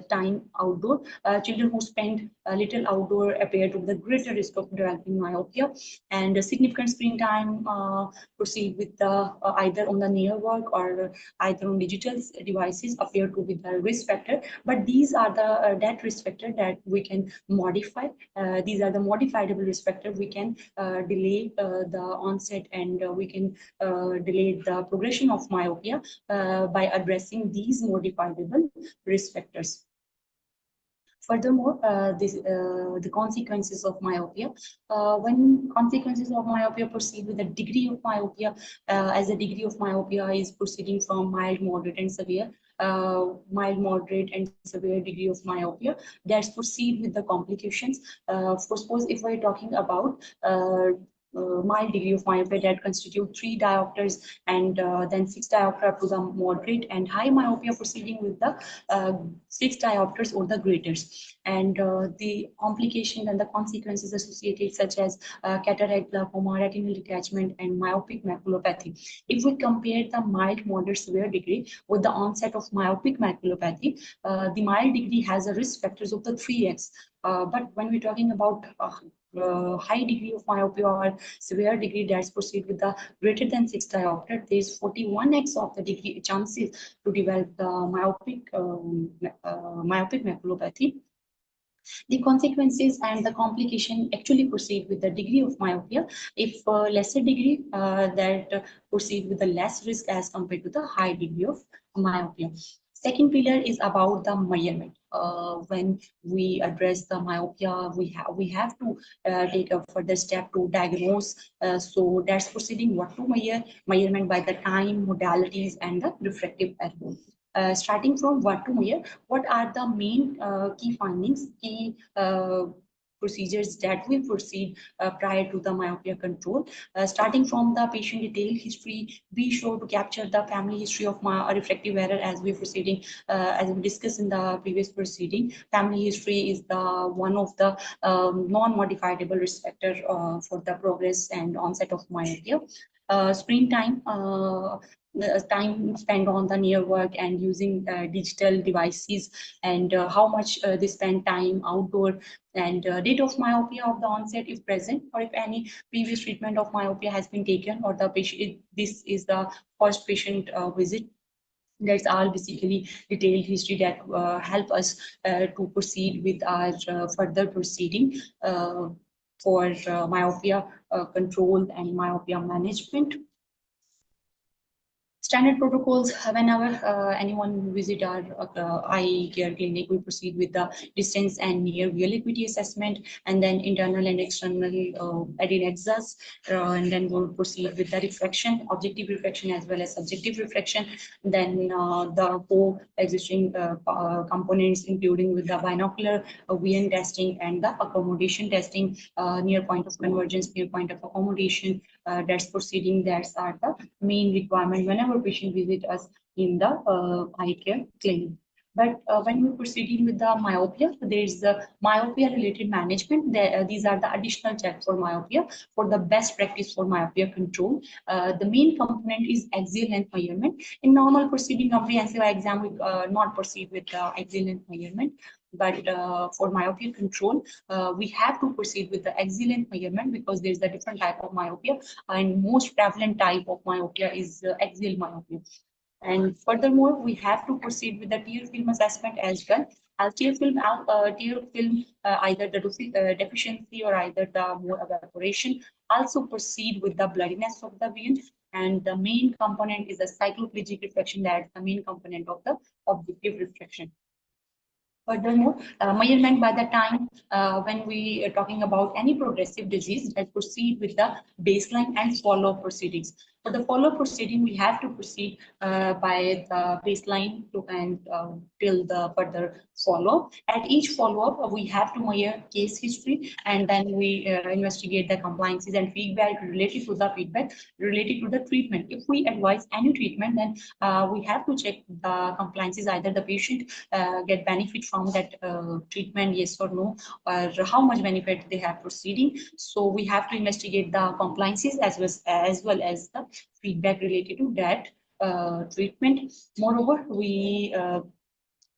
time outdoor. Children who spend little outdoor appear to be the greater risk of developing myopia. And significant screen time proceed with the either on the near work or either on digital devices appear to be the risk factor. But these are the that risk factor that we can modify. These are the modifiable risk factor. We can delay the onset, and we can delay the progression of myopia by addressing these modifiable risk factors. Furthermore, the consequences of myopia. When consequences of myopia proceed with the degree of myopia, as the degree of myopia is proceeding from mild, moderate, and severe, mild, moderate, and severe degree of myopia, that's proceed with the complications. For suppose if we're talking about mild degree of myopia that constitute 3 diopters, and then 6 diopter up to the moderate, and high myopia proceeding with the 6 diopters or the greatest. And the complications and the consequences associated, such as cataract, glaucoma, retinal detachment, and myopic maculopathy. If we compare the mild, moderate, severe degree with the onset of myopic maculopathy, the mild degree has a risk factors of the 3x. But when we're talking about high degree of myopia or severe degree that's proceed with the greater than 6 diopter, there's 41x of the degree chances to develop the myopic maculopathy. The consequences and the complication actually proceed with the degree of myopia. If lesser degree, that proceed with the less risk as compared to the high degree of myopia. Second pillar is about the measurement. When we address the myopia, we have to take a further step to diagnose. So that's proceeding what to measure, measurement by the time, modalities, and the refractive error. Starting from what to measure, what are the main key findings, key procedures that we proceed prior to the myopia control. Starting from the patient detail history, be sure to capture the family history of refractive error as we proceeding, as we discussed in the previous proceeding. Family history is the one of the non-modifiable risk factor for the progress and onset of myopia. Screen time, time spent on the near work and using digital devices, and how much they spend time outdoor, and date of myopia of the onset if present, or if any previous treatment of myopia has been taken, or the patient, this is the first patient visit. That's all basically detailed history that help us to proceed with our further proceeding for myopia control and myopia management. Standard protocols, whenever anyone visit our eye care clinic, we proceed with the distance and near visual acuity assessment, and then internal and external adnexas, and then we'll proceed with the refraction, objective refraction as well as subjective refraction. Then the co-existing components, including with the binocular vision testing and the accommodation testing, near point of convergence, near point of accommodation, that's proceeding. That's are the main requirement whenever patient visit us in the eye care clinic. But when we're proceeding with the myopia, there is the myopia related management. These are the additional checks for myopia for the best practice for myopia control. The main component is axial length measurement. In normal proceeding comprehensive eye exam, we not proceed with the axial length measurement. But for myopia control, we have to proceed with the axial length measurement because there is a different type of myopia, and most prevalent type of myopia is axial myopia. And furthermore, we have to proceed with the tear film assessment as well. As tear film, either the deficiency or either the more evaporation, also proceed with the bloodiness of the vein. And the main component is the cycloplegic refraction. That's the main component of the objective refraction. Furthermore, measurement by the time when we are talking about any progressive disease, that proceed with the baseline and follow-up proceedings. For the follow-up proceeding, we have to proceed by the baseline to and till the further follow-up. At each follow-up, we have to measure case history, and then we investigate the compliances and feedback related to the treatment. If we advise any treatment, then we have to check the compliances, either the patient get benefit from that treatment, yes or no, or how much benefit they have proceeding. So we have to investigate the compliances as well as the feedback related to that treatment. Moreover, we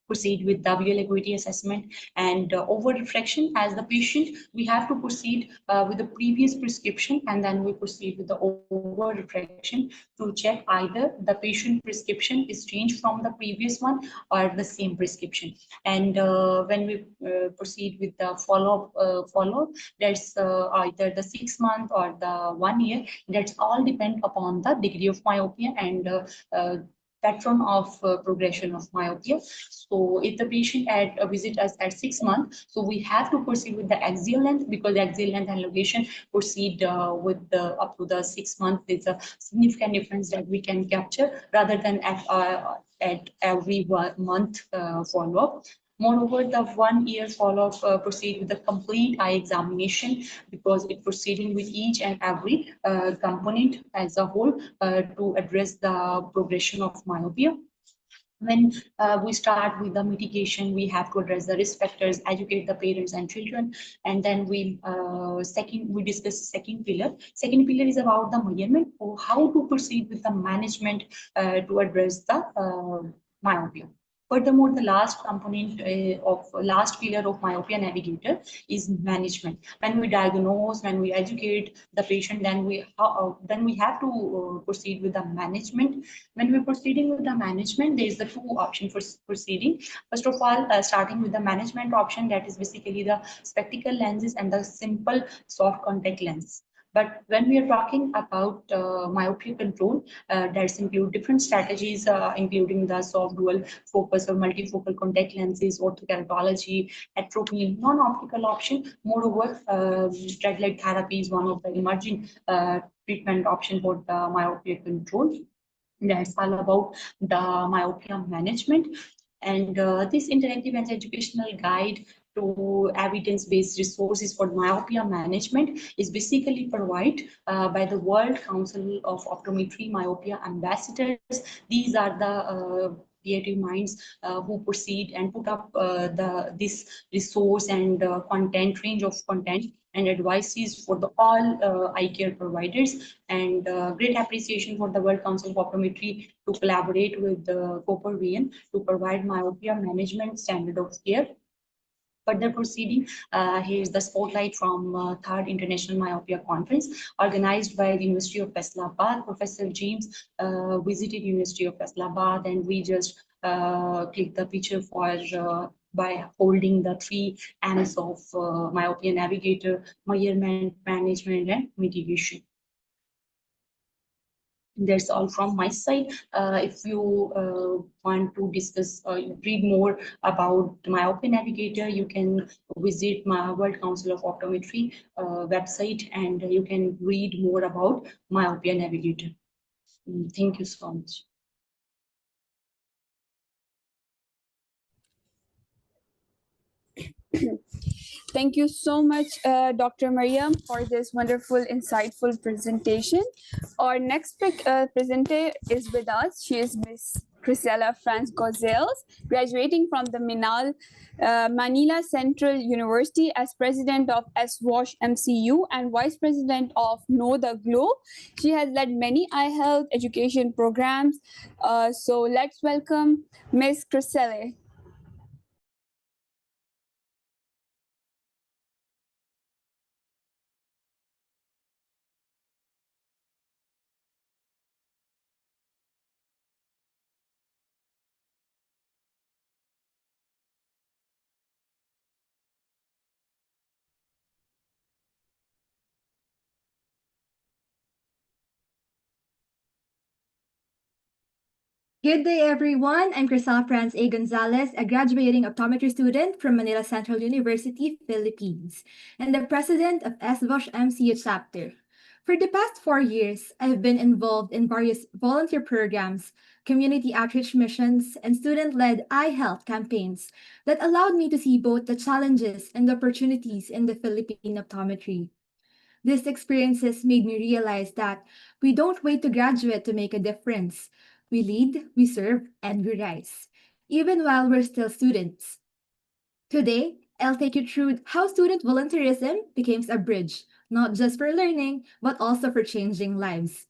proceed with the visual acuity assessment and over refraction. As the patient, we have to proceed with the previous prescription, and then we proceed with the over refraction to check either the patient prescription is changed from the previous one or the same prescription. And when we proceed with the follow-up, that's either the 6 month or the 1 year. That's all depend upon the degree of myopia and pattern of progression of myopia. So if the patient visit us at 6 months, so we have to proceed with the axial length, because the axial length and elongation proceed with the up to the 6 months. There's a significant difference that we can capture rather than at every 1 month follow-up. Moreover, the 1 year follow-up proceed with the complete eye examination, because it proceeding with each and every component as a whole to address the progression of myopia. When we start with the mitigation, we have to address the risk factors, educate the parents and children, and then we discuss second pillar. Second pillar is about the measurement, or how to proceed with the management to address the myopia. Furthermore, the last component last pillar of myopia navigator is management. When we diagnose, when we educate the patient, then we have to proceed with the management. When we're proceeding with the management, there is the 2 options for proceeding. First of all, starting with the management option, that is basically the spectacle lenses and the simple soft contact lens. But when we are talking about myopia control, that's include different strategies, including the soft dual focus or multifocal contact lenses, orthokeratology, atropine, non-optical option. Moreover, red light therapy is one of the emerging treatment option for the myopia control. That's all about the myopia management. And this interactive and educational guide to evidence-based resources for myopia management is basically provided by the World Council of Optometry Myopia Ambassadors. These are the creative minds who proceed and put up this resource and content range of content and advices for the all eye care providers, and great appreciation for the World Council of Optometry to collaborate with the Copper to provide myopia management standard of care. Further proceeding, here's the spotlight from Third International Myopia Conference organized by the University of Faisalabad. Professor James visited University of Faisalabad, and we just clicked the picture for by holding the 3 M's of myopia navigator, measurement, management, and mitigation. That's all from my side. If you want to discuss, read more about myopia navigator, you can visit my World Council of Optometry website, and you can read more about myopia navigator. Thank you so much. Thank you so much, Dr. Mariam, for this wonderful, insightful presentation. Our next presenter is with us. She is Miss Crisella Franz Gozels, graduating from the Manila Central University as President of SWASH MCU and Vice President of Know the Globe. She has led many eye health education programs. So let's welcome Miss Crisella. Good day, everyone. I'm Crisella Franz A. Gonzalez, a graduating optometry student from Manila Central University, Philippines, and the president of SWASH MCU chapter. For the past 4 years, I've been involved in various volunteer programs, community outreach missions, and student-led eye health campaigns that allowed me to see both the challenges and opportunities in the Philippine optometry. These experiences made me realize that we don't wait to graduate to make a difference. We lead, we serve, and we rise, even while we're still students. Today, I'll take you through how student volunteerism becomes a bridge, not just for learning, but also for changing lives.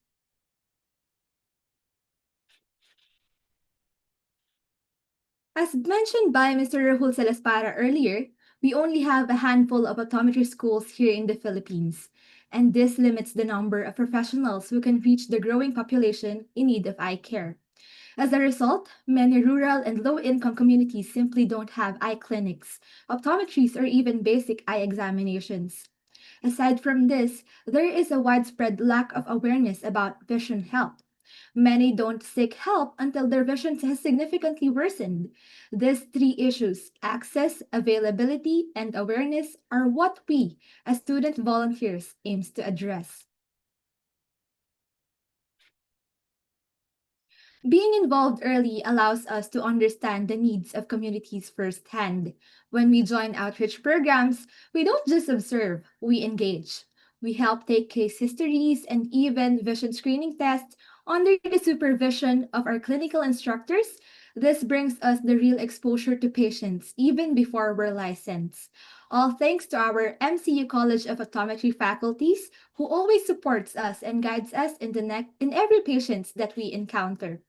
As mentioned by Mr. Rahul Salaspara earlier, we only have a handful of optometry schools here in the Philippines, and this limits the number of professionals who can reach the growing population in need of eye care. As a result, many rural and low-income communities simply don't have eye clinics, optometries, or even basic eye examinations. Aside from this, there is a widespread lack of awareness about vision health. Many don't seek help until their vision has significantly worsened. These 3 issues, access, availability, and awareness, are what we, as student volunteers, aims to address. Being involved early allows us to understand the needs of communities firsthand. When we join outreach programs, we don't just observe, we engage. We help take case histories and even vision screening tests under the supervision of our clinical instructors. This brings us the real exposure to patients even before we're licensed. All thanks to our MCU College of Optometry faculties who always supports us and guides us in every patient that we encounter.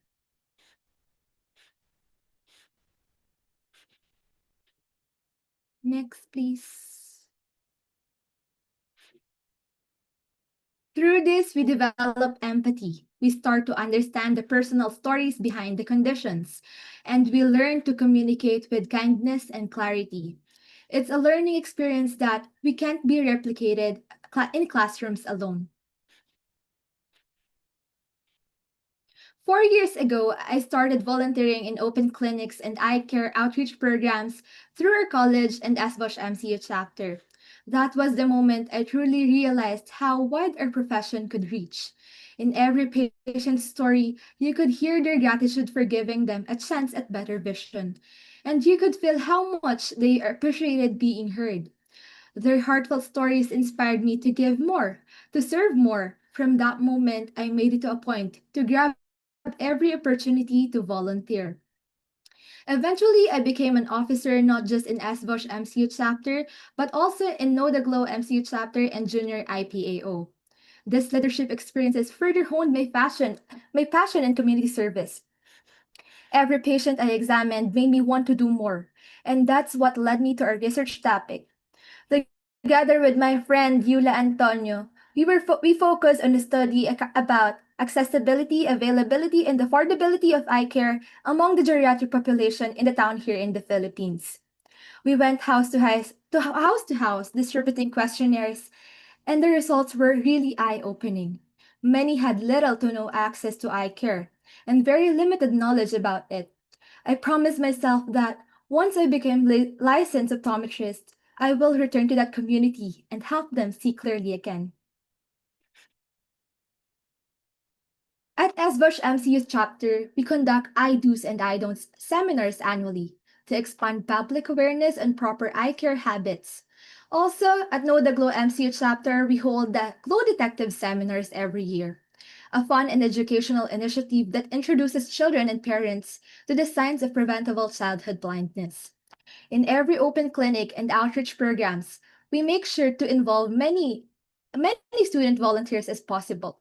Next, please. Through this, we develop empathy. We start to understand the personal stories behind the conditions, and we learn to communicate with kindness and clarity. It's a learning experience that we can't be replicated in classrooms alone. 4 years ago, I started volunteering in open clinics and eye care outreach programs through our college and SWASH MCU chapter. That was the moment I truly realized how wide our profession could reach. In every patient's story, you could hear their gratitude for giving them a chance at better vision, and you could feel how much they appreciated being heard. Their heartfelt stories inspired me to give more, to serve more. From that moment, I made it to a point to grab every opportunity to volunteer. Eventually, I became an officer not just in SWASH MCU chapter, but also in OPTOGLOBE MCU chapter and junior IPAO. This leadership experiences further honed my passion in community service. Every patient I examined made me want to do more, and that's what led me to our research topic. Together with my friend Yula Antonio, we focused on the study about accessibility, availability, and affordability of eye care among the geriatric population in the town here in the Philippines. We went house to house distributing questionnaires, and the results were really eye-opening. Many had little to no access to eye care and very limited knowledge about it. I promised myself that once I became licensed optometrist, I will return to that community and help them see clearly again. At SWASH MCU's chapter, we conduct I do's and I don'ts seminars annually to expand public awareness on proper eye care habits. Also, at Know the Glow MCU chapter, we hold the Glow Detective seminars every year, a fun and educational initiative that introduces children and parents to the signs of preventable childhood blindness. In every open clinic and outreach programs, we make sure to involve many student volunteers as possible,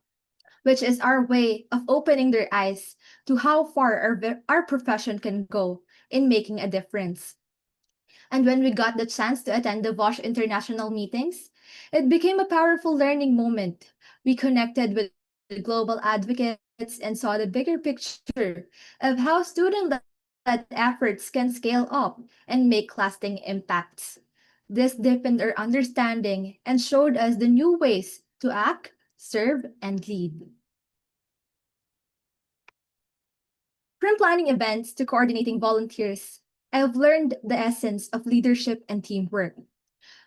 which is our way of opening their eyes to how far our profession can go in making a difference. And when we got the chance to attend the VOSH international meetings, it became a powerful learning moment. We connected with global advocates and saw the bigger picture of how student-led efforts can scale up and make lasting impacts. This deepened our understanding and showed us the new ways to act, serve, and lead. From planning events to coordinating volunteers, I've learned the essence of leadership and teamwork.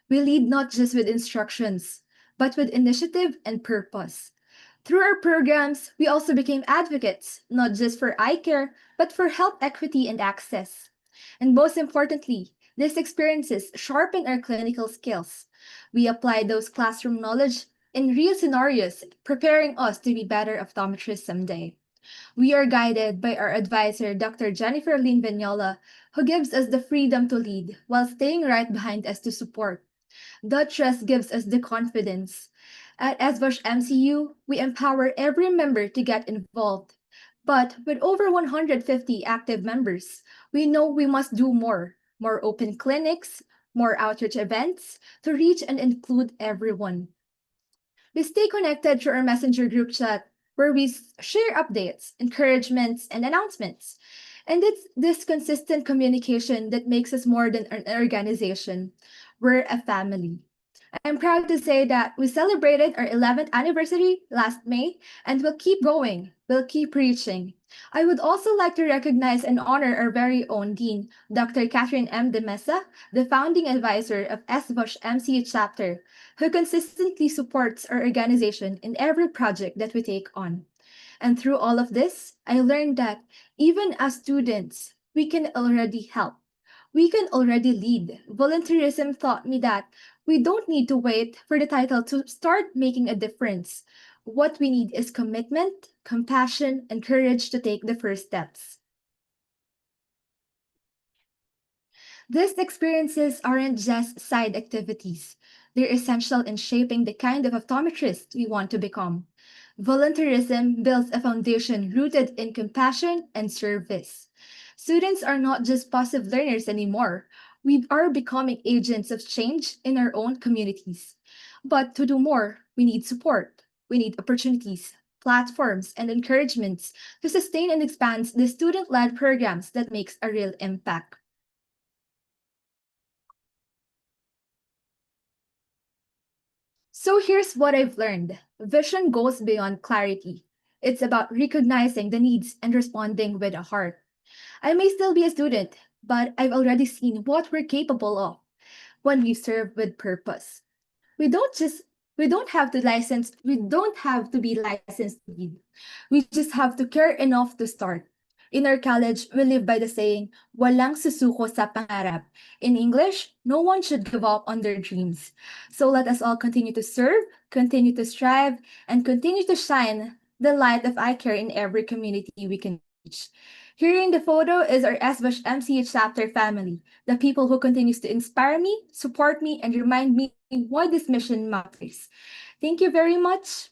We lead not just with instructions, but with initiative and purpose. Through our programs, we also became advocates, not just for eye care, but for health equity and access. And most importantly, these experiences sharpen our clinical skills. We apply those classroom knowledge in real scenarios, preparing us to be better optometrists someday. We are guided by our advisor, Dr. Jennifer Lynn Vignola, who gives us the freedom to lead while staying right behind us to support. That trust gives us the confidence. At SVOSH MCU, we empower every member to get involved. But with over 150 active members, we know we must do more open clinics, more outreach events to reach and include everyone. We stay connected through our messenger group chat where we share updates, encouragements, and announcements. And it's this consistent communication that makes us more than an organization. We're a family. I'm proud to say that we celebrated our 11th anniversary last May and we'll keep going. We'll keep reaching. I would also like to recognize and honor our very own Dean, Dr. Katharina M. Timessa, the founding advisor of SVOSH MCU chapter, who consistently supports our organization in every project that we take on. And through all of this, I learned that even as students, we can already help. We can already lead. Volunteerism taught me that we don't need to wait for the title to start making a difference. What we need is commitment, compassion, and courage to take the first steps. These experiences aren't just side activities. They're essential in shaping the kind of optometrist we want to become. Volunteerism builds a foundation rooted in compassion and service. Students are not just passive learners anymore. We are becoming agents of change in our own communities. But to do more, we need support. We need opportunities, platforms, and encouragements to sustain and expand the student-led programs that makes a real impact. So here's what I've learned. Vision goes beyond clarity. It's about recognizing the needs and responding with a heart. I may still be a student, but I've already seen what we're capable of when we serve with purpose. We don't have to be licensed to lead. We just have to care enough to start. In our college, we live by the saying, walang susuko sa pangarap. In English, no one should give up on their dreams. So let us all continue to serve, continue to strive, and continue to shine the light of eye care in every community we can reach. Here in the photo is our SWASH MCU chapter family, the people who continues to inspire me, support me, and remind me why this mission matters. Thank you very much.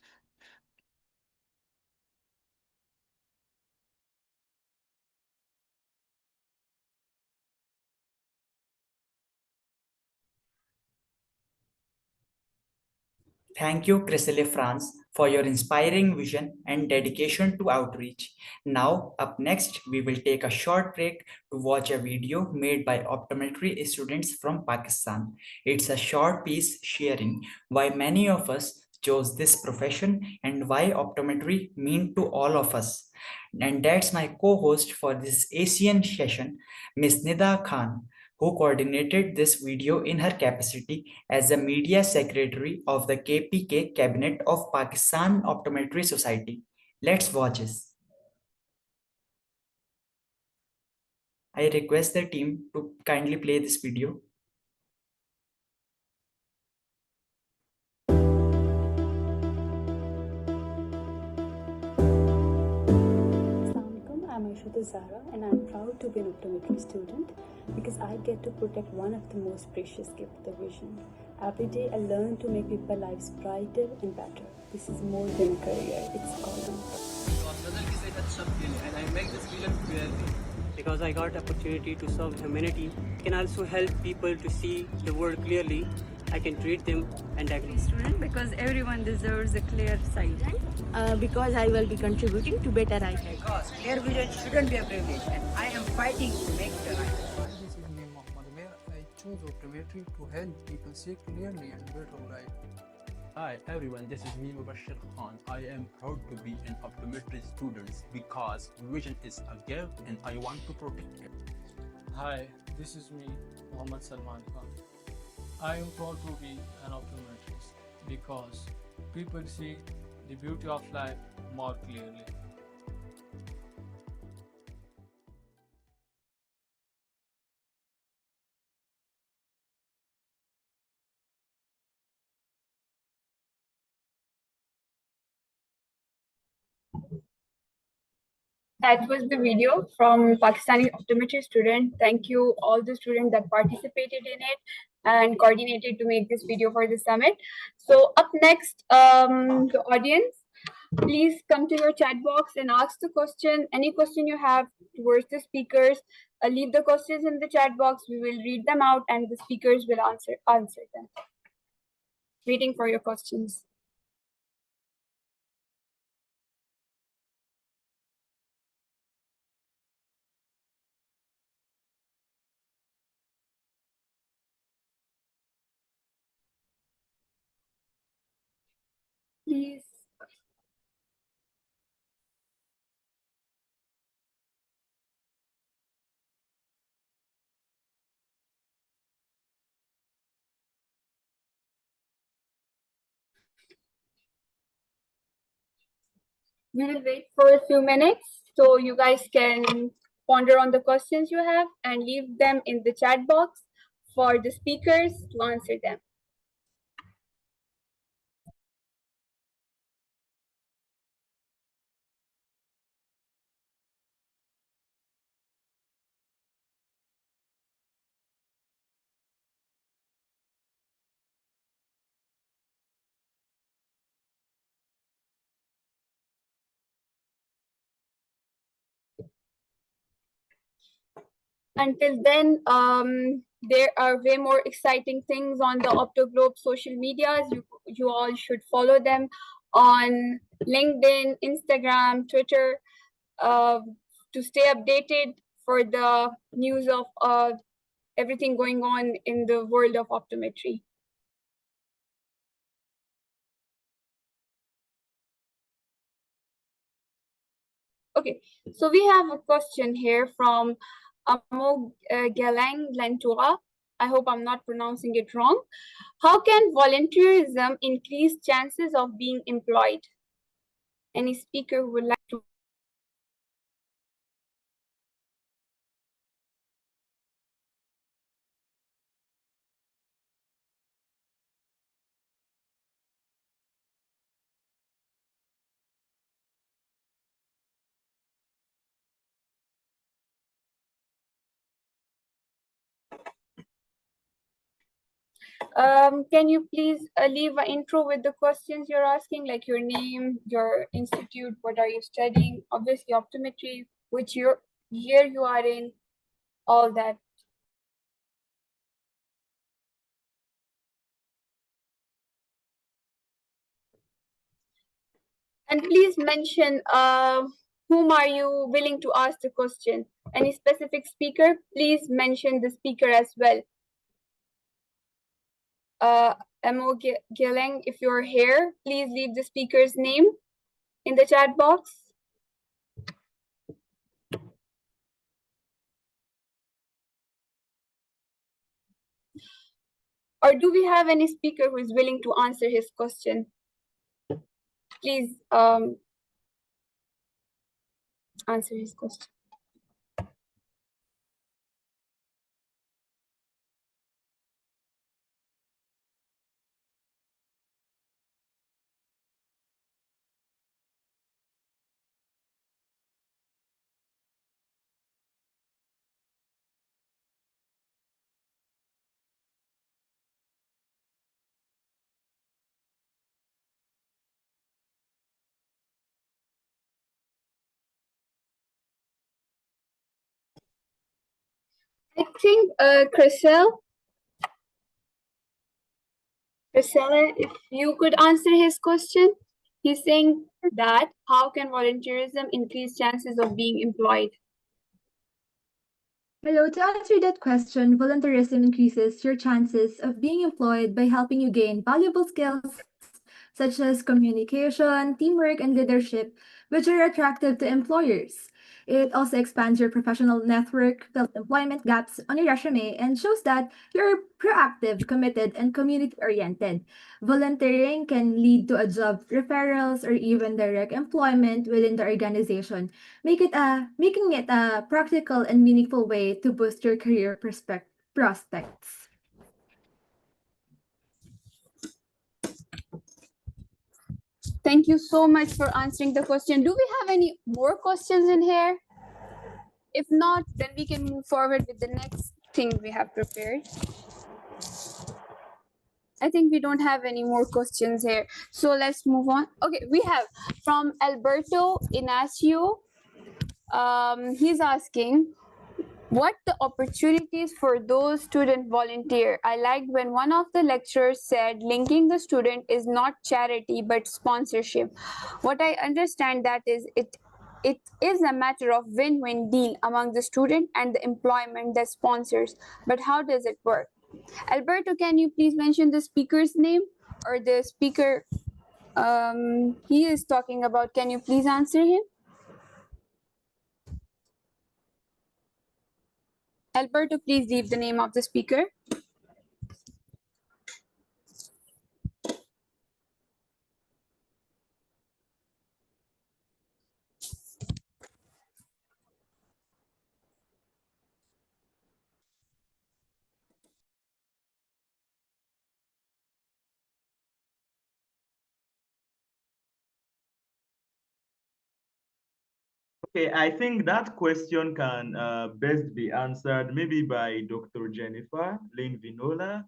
Thank you, Chrysile France, for your inspiring vision and dedication to outreach. Now, up next, we will take a short break to watch a video made by optometry students from Pakistan. It's a short piece sharing why many of us chose this profession and why optometry mean to all of us. And that's my co-host for this Asian session, Ms. Nida Khan, who coordinated this video in her capacity as the media secretary of the KPK cabinet of Pakistan Optometry Society. Let's watch this. I request the team to kindly play this video. I'm Aisha Zara and I'm proud to be an optometry student because I get to protect one of the most precious gifts, the vision. Every day I learn to make people's lives brighter and better. This is more than a career, it's a calling. And I make this vision clearly. Because I got opportunity to serve humanity, I can also help people to see the world clearly. I can treat them and diagnose. Student because everyone deserves a clear sight. Because I will be contributing to better eyesight. Because clear vision shouldn't be a privilege, and I am fighting to make it a right. This is name of Madhumir. I chose optometry to help people see clearly and better life. Hi everyone, this is me Mubashir Khan. I am proud to be an optometry student because vision is a gift and I want to protect it. Hi, this is me Muhammad Salman Khan. I am proud to be an optometrist because people see the beauty of life more clearly. That was the video from Pakistani optometry student. Thank you all the students that participated in it and coordinated to make this video for the summit. So up next, the audience, please come to your chat box and ask the question. Any question you have towards the speakers, leave the questions in the chat box. We will read them out and the speakers will answer them. Waiting for your questions. Please. We will wait for a few minutes so you guys can ponder on the questions you have and leave them in the chat box for the speakers to answer them. Until then, there are way more exciting things on the OptoGlobe social medias. You all should follow them on LinkedIn, Instagram, Twitter, to stay updated for the news of everything going on in the world of optometry. Okay, so we have a question here from Amo Galang Lentura. I hope I'm not pronouncing it wrong. How can volunteerism increase chances of being employed? Any speaker who would like to? Can you please leave an intro with the questions you're asking, like your name, your institute, what are you studying, obviously optometry, which year you are in, all that. And please mention whom are you willing to ask the question. Any specific speaker, please mention the speaker as well. Emo Gileng, if you're here, please leave the speaker's name in the chat box. Or do we have any speaker who is willing to answer his question? Please answer his question. I think Chriselle, if you could answer his question. He's saying that how can volunteerism increase chances of being employed? Hello, to answer that question, volunteerism increases your chances of being employed by helping you gain valuable skills such as communication, teamwork, and leadership, which are attractive to employers. It also expands your professional network, fills employment gaps on your resume, and shows that you're proactive, committed, and community-oriented. Volunteering can lead to a job referrals or even direct employment within the organization, making it a practical and meaningful way to boost your career prospects. Thank you so much for answering the question. Do we have any more questions in here? If not, then we can move forward with the next thing we have prepared. I think we don't have any more questions here. So let's move on. Okay, we have from Alberto Inacio. He's asking, what the opportunities for those student volunteer? I liked when one of the lecturers said linking the student is not charity but sponsorship. What I understand that is it is a matter of win-win deal among the student and the employment that sponsors. But how does it work? Alberto, can you please mention the speaker's name or the speaker he is talking about? Can you please answer him? Alberto, please leave the name of the speaker. Okay, I think that question can best be answered maybe by Dr. Jennifer Lane Vinola.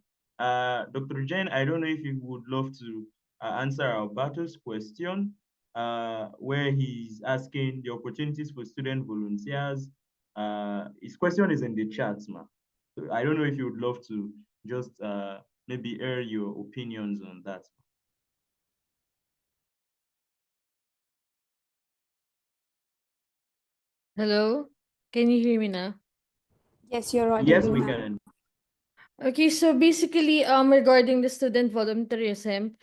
Dr. Jen, I don't know if you would love to answer Alberto's question, where he's asking the opportunities for student volunteers. His question is in the chat, ma. So I don't know if you would love to just maybe air your opinions on that. Hello, can you hear me now? Yes, you're audible. Yes, we can. Okay, so basically, regarding the student volunteerism,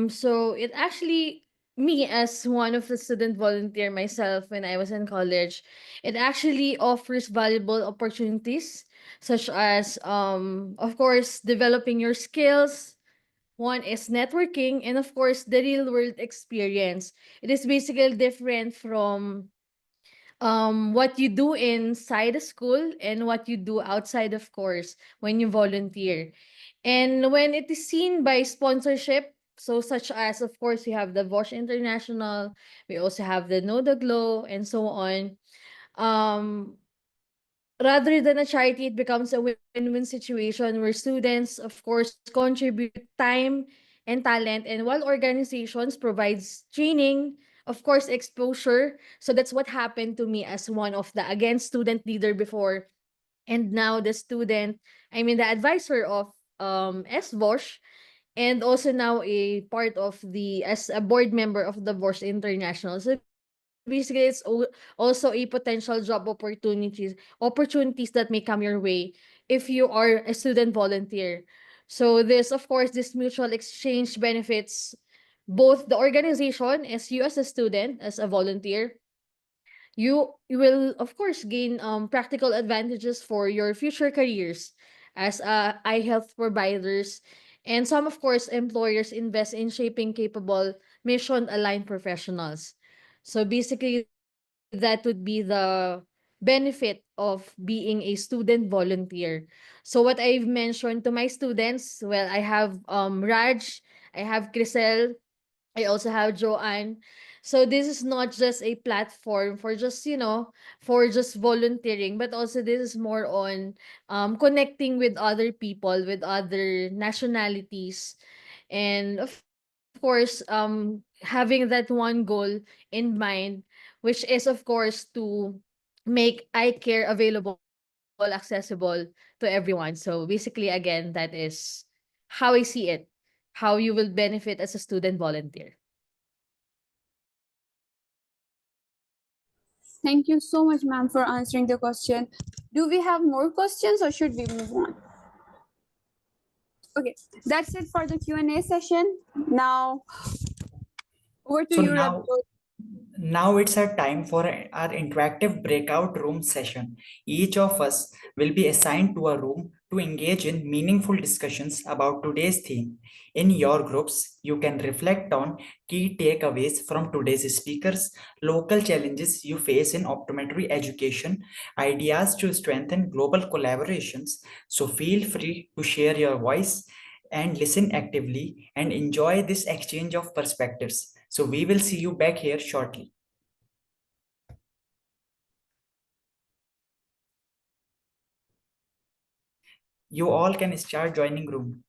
so it actually, me as one of the student volunteer myself when I was in college, it actually offers valuable opportunities such as, of course, developing your skills. One is networking, and of course, the real world experience. It is basically different from what you do inside the school and what you do outside of course when you volunteer. And when it is seen by sponsorship, so such as of course we have the Vosh International, we also have the Know the Glow and so on. um rather than a charity, it becomes a win-win situation where students, of course, contribute time and talent, and while organizations provides training, of course, exposure. So that's what happened to me as one of the, again, student leader before, and now the student, I mean the advisor of SVOSH, and also now a part of the, as a board member of the VOSH International. So basically, it's also a potential job opportunities that may come your way if you are a student volunteer. So this, of course, this mutual exchange benefits both the organization as you as a student, as a volunteer. You will, of course, gain practical advantages for your future careers as eye health providers, and some, of course, employers invest in shaping capable mission aligned professionals. So basically, that would be the benefit of being a student volunteer. So what I've mentioned to my students, well, I have Raj, I have Crisel, I also have Joanne. So this is not just a platform for just, for just volunteering, but also this is more on connecting with other people, with other nationalities. And of course, having that one goal in mind, which is, of course, to make eye care available, accessible to everyone. So basically, again, that is how I see it, how you will benefit as a student volunteer. Thank you so much, ma'am, for answering the question. Do we have more questions or should we move on? Okay, that's it for the Q&A session. Now, over to So you, now, Rabjot. Now it's our time for our interactive breakout room session. Each of us will be assigned to a room to engage in meaningful discussions about today's theme. In your groups, you can reflect on key takeaways from today's speakers, local challenges you face in optometry education, ideas to strengthen global collaborations. So feel free to share your voice and listen actively and enjoy this exchange of perspectives. So we will see you back here shortly. You all can start joining room.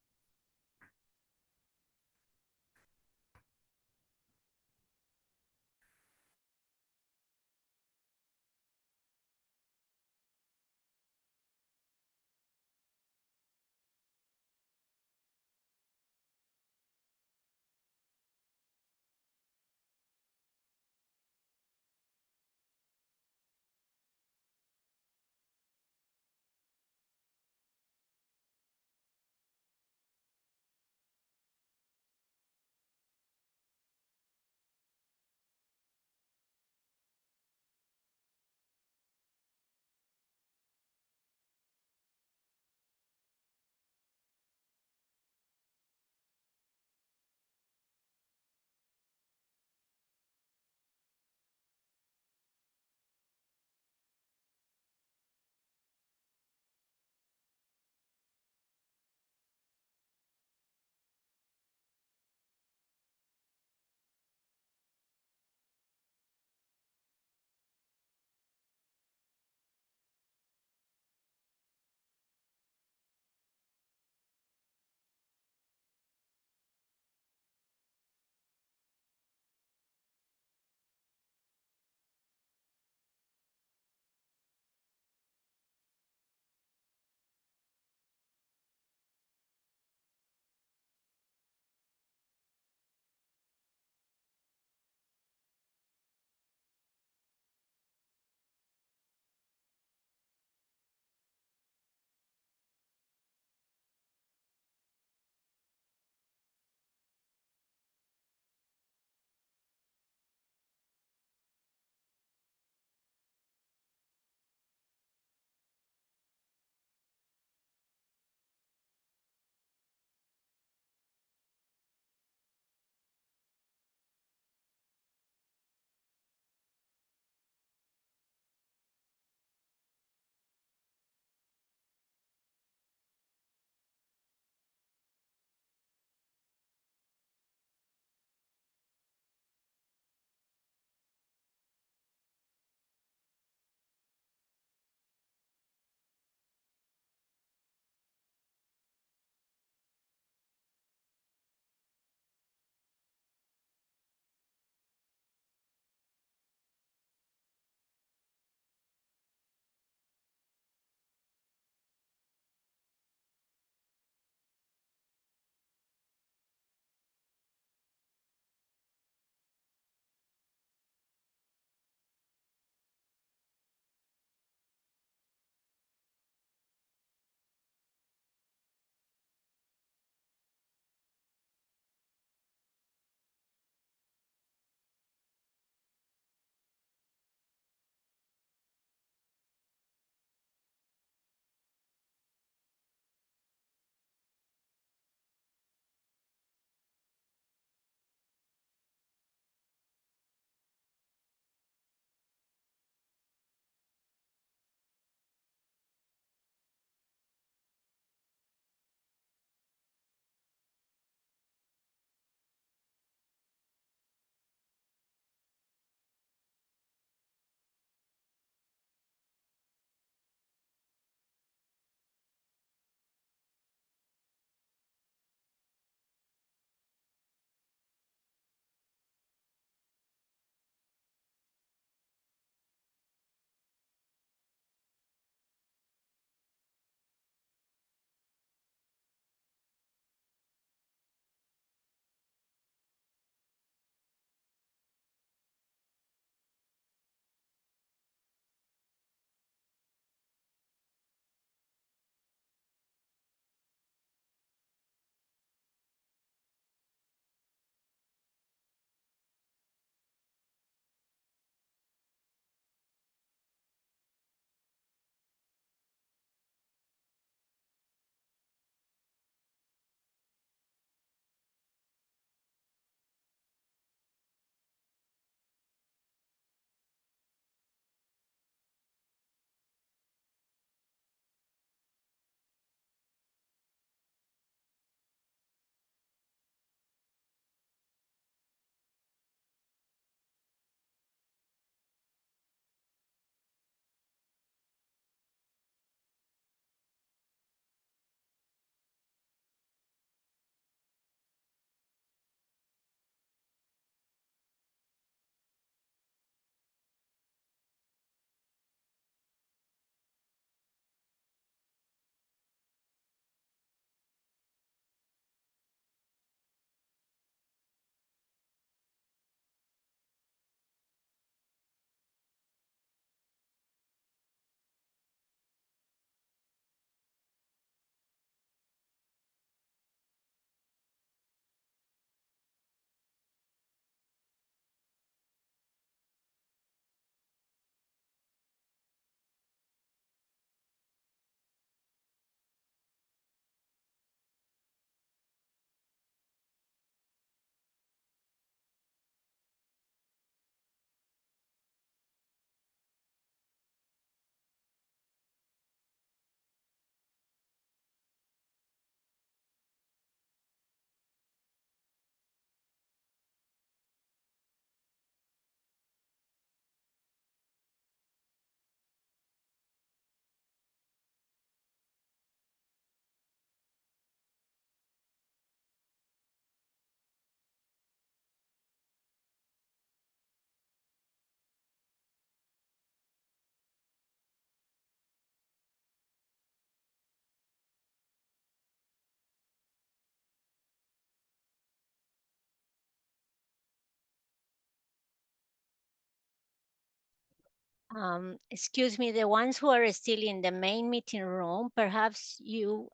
Excuse me, the ones who are still in the main meeting room, perhaps you,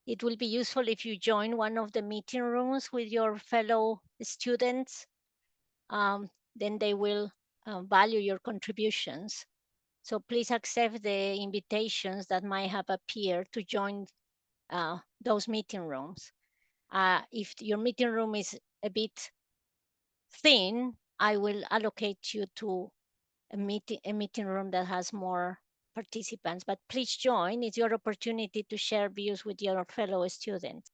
it will be useful if you join one of the meeting rooms with your fellow students. Then they will value your contributions. So please accept the invitations that might have appeared to join those meeting rooms. If your meeting room is a bit thin, I will allocate you to a meeting room that has more participants, but please join. It's your opportunity to share views with your fellow students.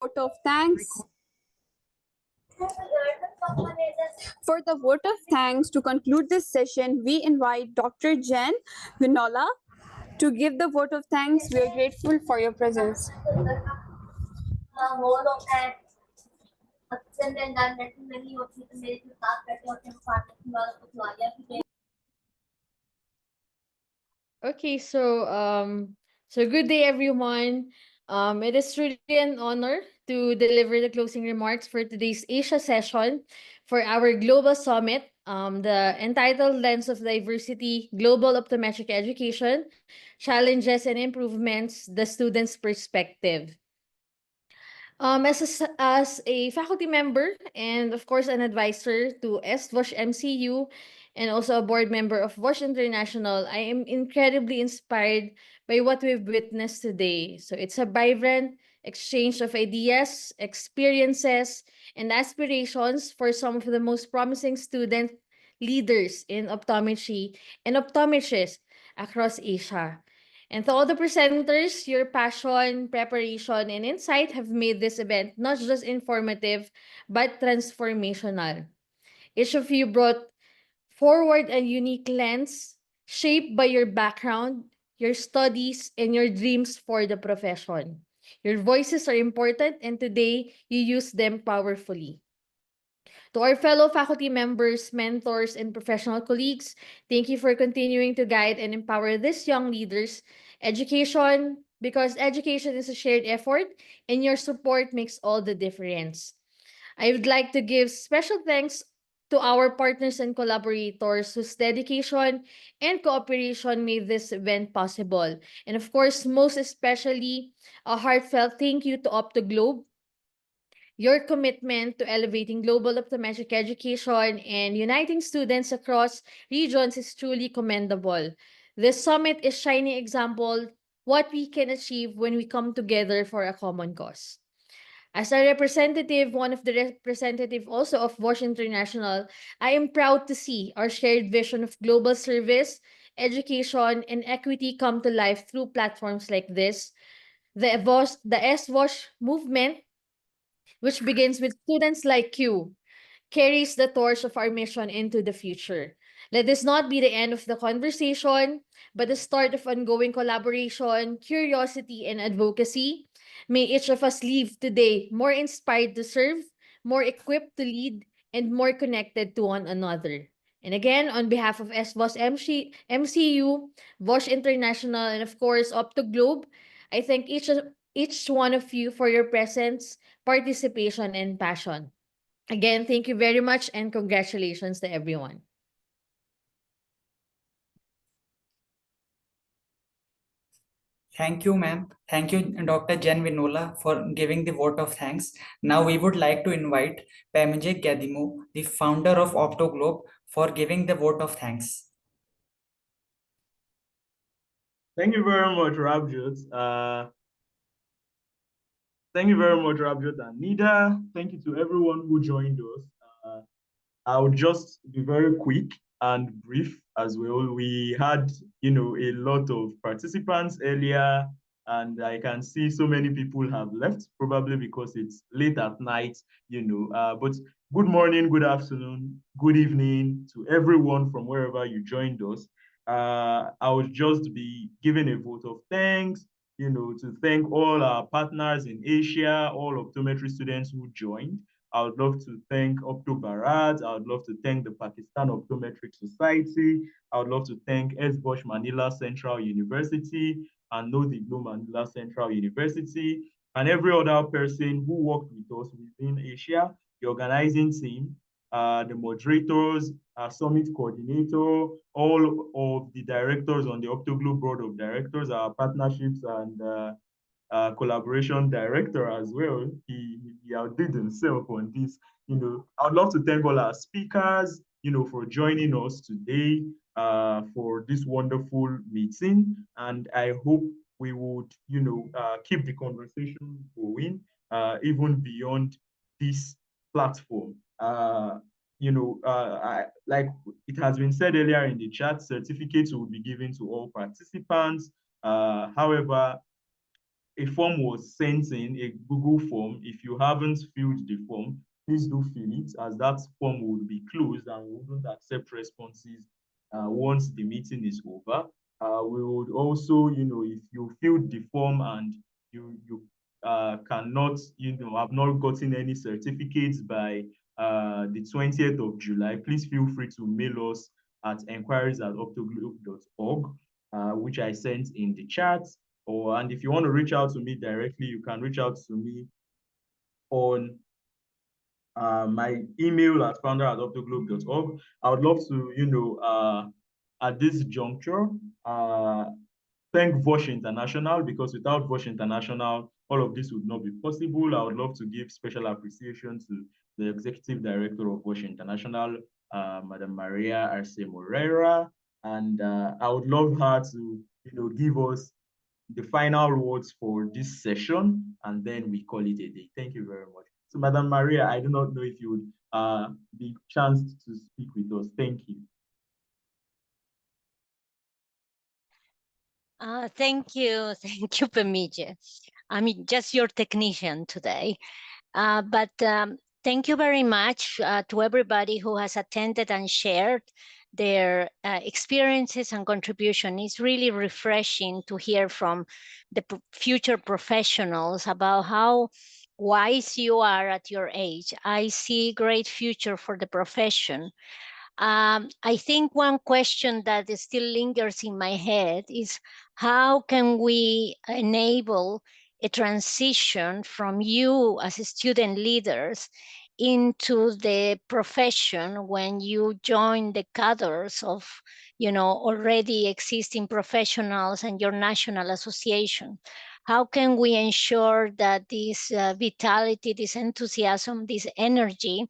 vote of thanks. For the vote of thanks to conclude this session, we invite Dr. Jen Vinola to give the vote of thanks. We are grateful for your presence. Okay, so good day everyone. It is truly an honor to deliver the closing remarks for today's Asia session for our Global Summit, the entitled Lens of Diversity, Global Optometric Education, Challenges and Improvements, the Student's Perspective. As a faculty member and of course an advisor to SWASH MCU and also a board member of WASH International, I am incredibly inspired by what we've witnessed today. So it's a vibrant exchange of ideas, experiences, and aspirations for some of the most promising student leaders in optometry and optometrists across Asia. And to all the presenters, your passion, preparation, and insight have made this event not just informative, but transformational. Each of you brought forward a unique lens shaped by your background, your studies, and your dreams for the profession. Your voices are important, and today you use them powerfully. To our fellow faculty members, mentors, and professional colleagues, thank you for continuing to guide and empower these young leaders. Because education is a shared effort, and your support makes all the difference. I would like to give special thanks to our partners and collaborators whose dedication and cooperation made this event possible. And of course, most especially, a heartfelt thank you to OPTOGLOBE. Your commitment to elevating global optometric education and uniting students across regions is truly commendable. This summit is shining example what we can achieve when we come together for a common cause. As a representative, one of the representative also of WASH International, I am proud to see our shared vision of global service, education, and equity come to life through platforms like this. The SWASH movement, which begins with students like you, carries the torch of our mission into the future. Let this not be the end of the conversation, but the start of ongoing collaboration, curiosity, and advocacy. May each of us leave today more inspired to serve, more equipped to lead, and more connected to one another. And again, on behalf of SBOS MCU, WASH International, and of course, OptoGlobe, I thank each one of you for your presence, participation, and passion. Again, thank you very much and congratulations to everyone. Thank you, ma'am. Thank you, Dr. Jen Vinola, for giving the vote of thanks. Now we would like to invite Pamela Gadimo, the founder of OptoGlobe, for giving the vote of thanks. Thank you very much, Rabjot. Thank you very much, Rabjot and Nida. Thank you to everyone who joined us. I'll just be very quick and brief as well. We had, a lot of participants earlier, and I can see so many people have left, probably because it's late at night, But good morning, good afternoon, good evening to everyone from wherever you joined us. I will just be giving a vote of thanks, to thank all our partners in Asia, all optometry students who joined. I would love to thank OptoBharat. I would love to thank the Pakistan Optometric Society. I would love to thank SBOSH Manila Central University and Nodiglo Manila Central University, and every other person who worked with us within Asia, the organizing team, the moderators, our summit coordinator, all of the directors on the OptoGlobe Board of Directors, our partnerships and collaboration director as well. He outdid himself on this. I would love to thank all our speakers, for joining us today for this wonderful meeting. And I hope we would, keep the conversation going even beyond this platform. Like it has been said earlier in the chat, certificates will be given to all participants. However, a form was sent in, a Google form. If you haven't filled the form, please do fill it, as that form will be closed and we wouldn't accept responses once the meeting is over. We would also, if you filled the form and you cannot, have not gotten any certificates by the 20th of July, please feel free to mail us at enquiries@optoglobe.org, which I sent in the chat. And if you want to reach out to me directly, you can reach out to me on my email at founder@optoglobe.org. I would love to, at this juncture, thank VOSH International, because without VOSH International, all of this would not be possible. I would love to give special appreciation to the Executive Director of VOSH International, Madam Maria Arce Moreira, and I would love her to, give us the final words for this session, and then we call it a day. Thank you very much. So, Madam Maria, I do not know if you would be chanced to speak with us. Thank you. Thank you, Pemije. I mean, just your technician today. But thank you very much to everybody who has attended and shared their experiences and contribution. It's really refreshing to hear from the future professionals about how wise you are at your age. I see great future for the profession. I think one question that still lingers in my head is how can we enable a transition from you as student leaders into the profession when you join the cadres of, already existing professionals and your national association? How can we ensure that this vitality, this enthusiasm, this energy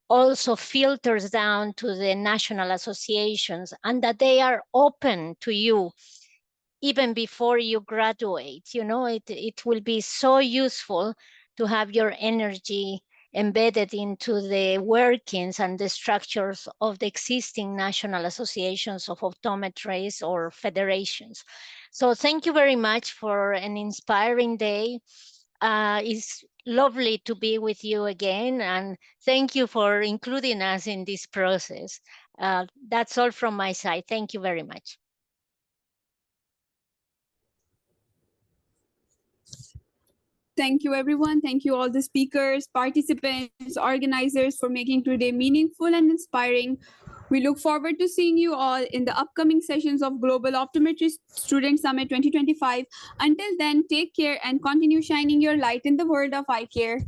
also filters down to the national associations, and that they are open to you even before you graduate? It will be so useful to have your energy embedded into the workings and the structures of the existing national associations of optometrists or federations. So thank you very much for an inspiring day. It's lovely to be with you again, and thank you for including us in this process. That's all from my side. Thank you very much. Thank you, everyone. Thank you, all the speakers, participants, organizers, for making today meaningful and inspiring. We look forward to seeing you all in the upcoming sessions of Global Optometry Student Summit 2025. Until then, take care and continue shining your light in the world of eye care.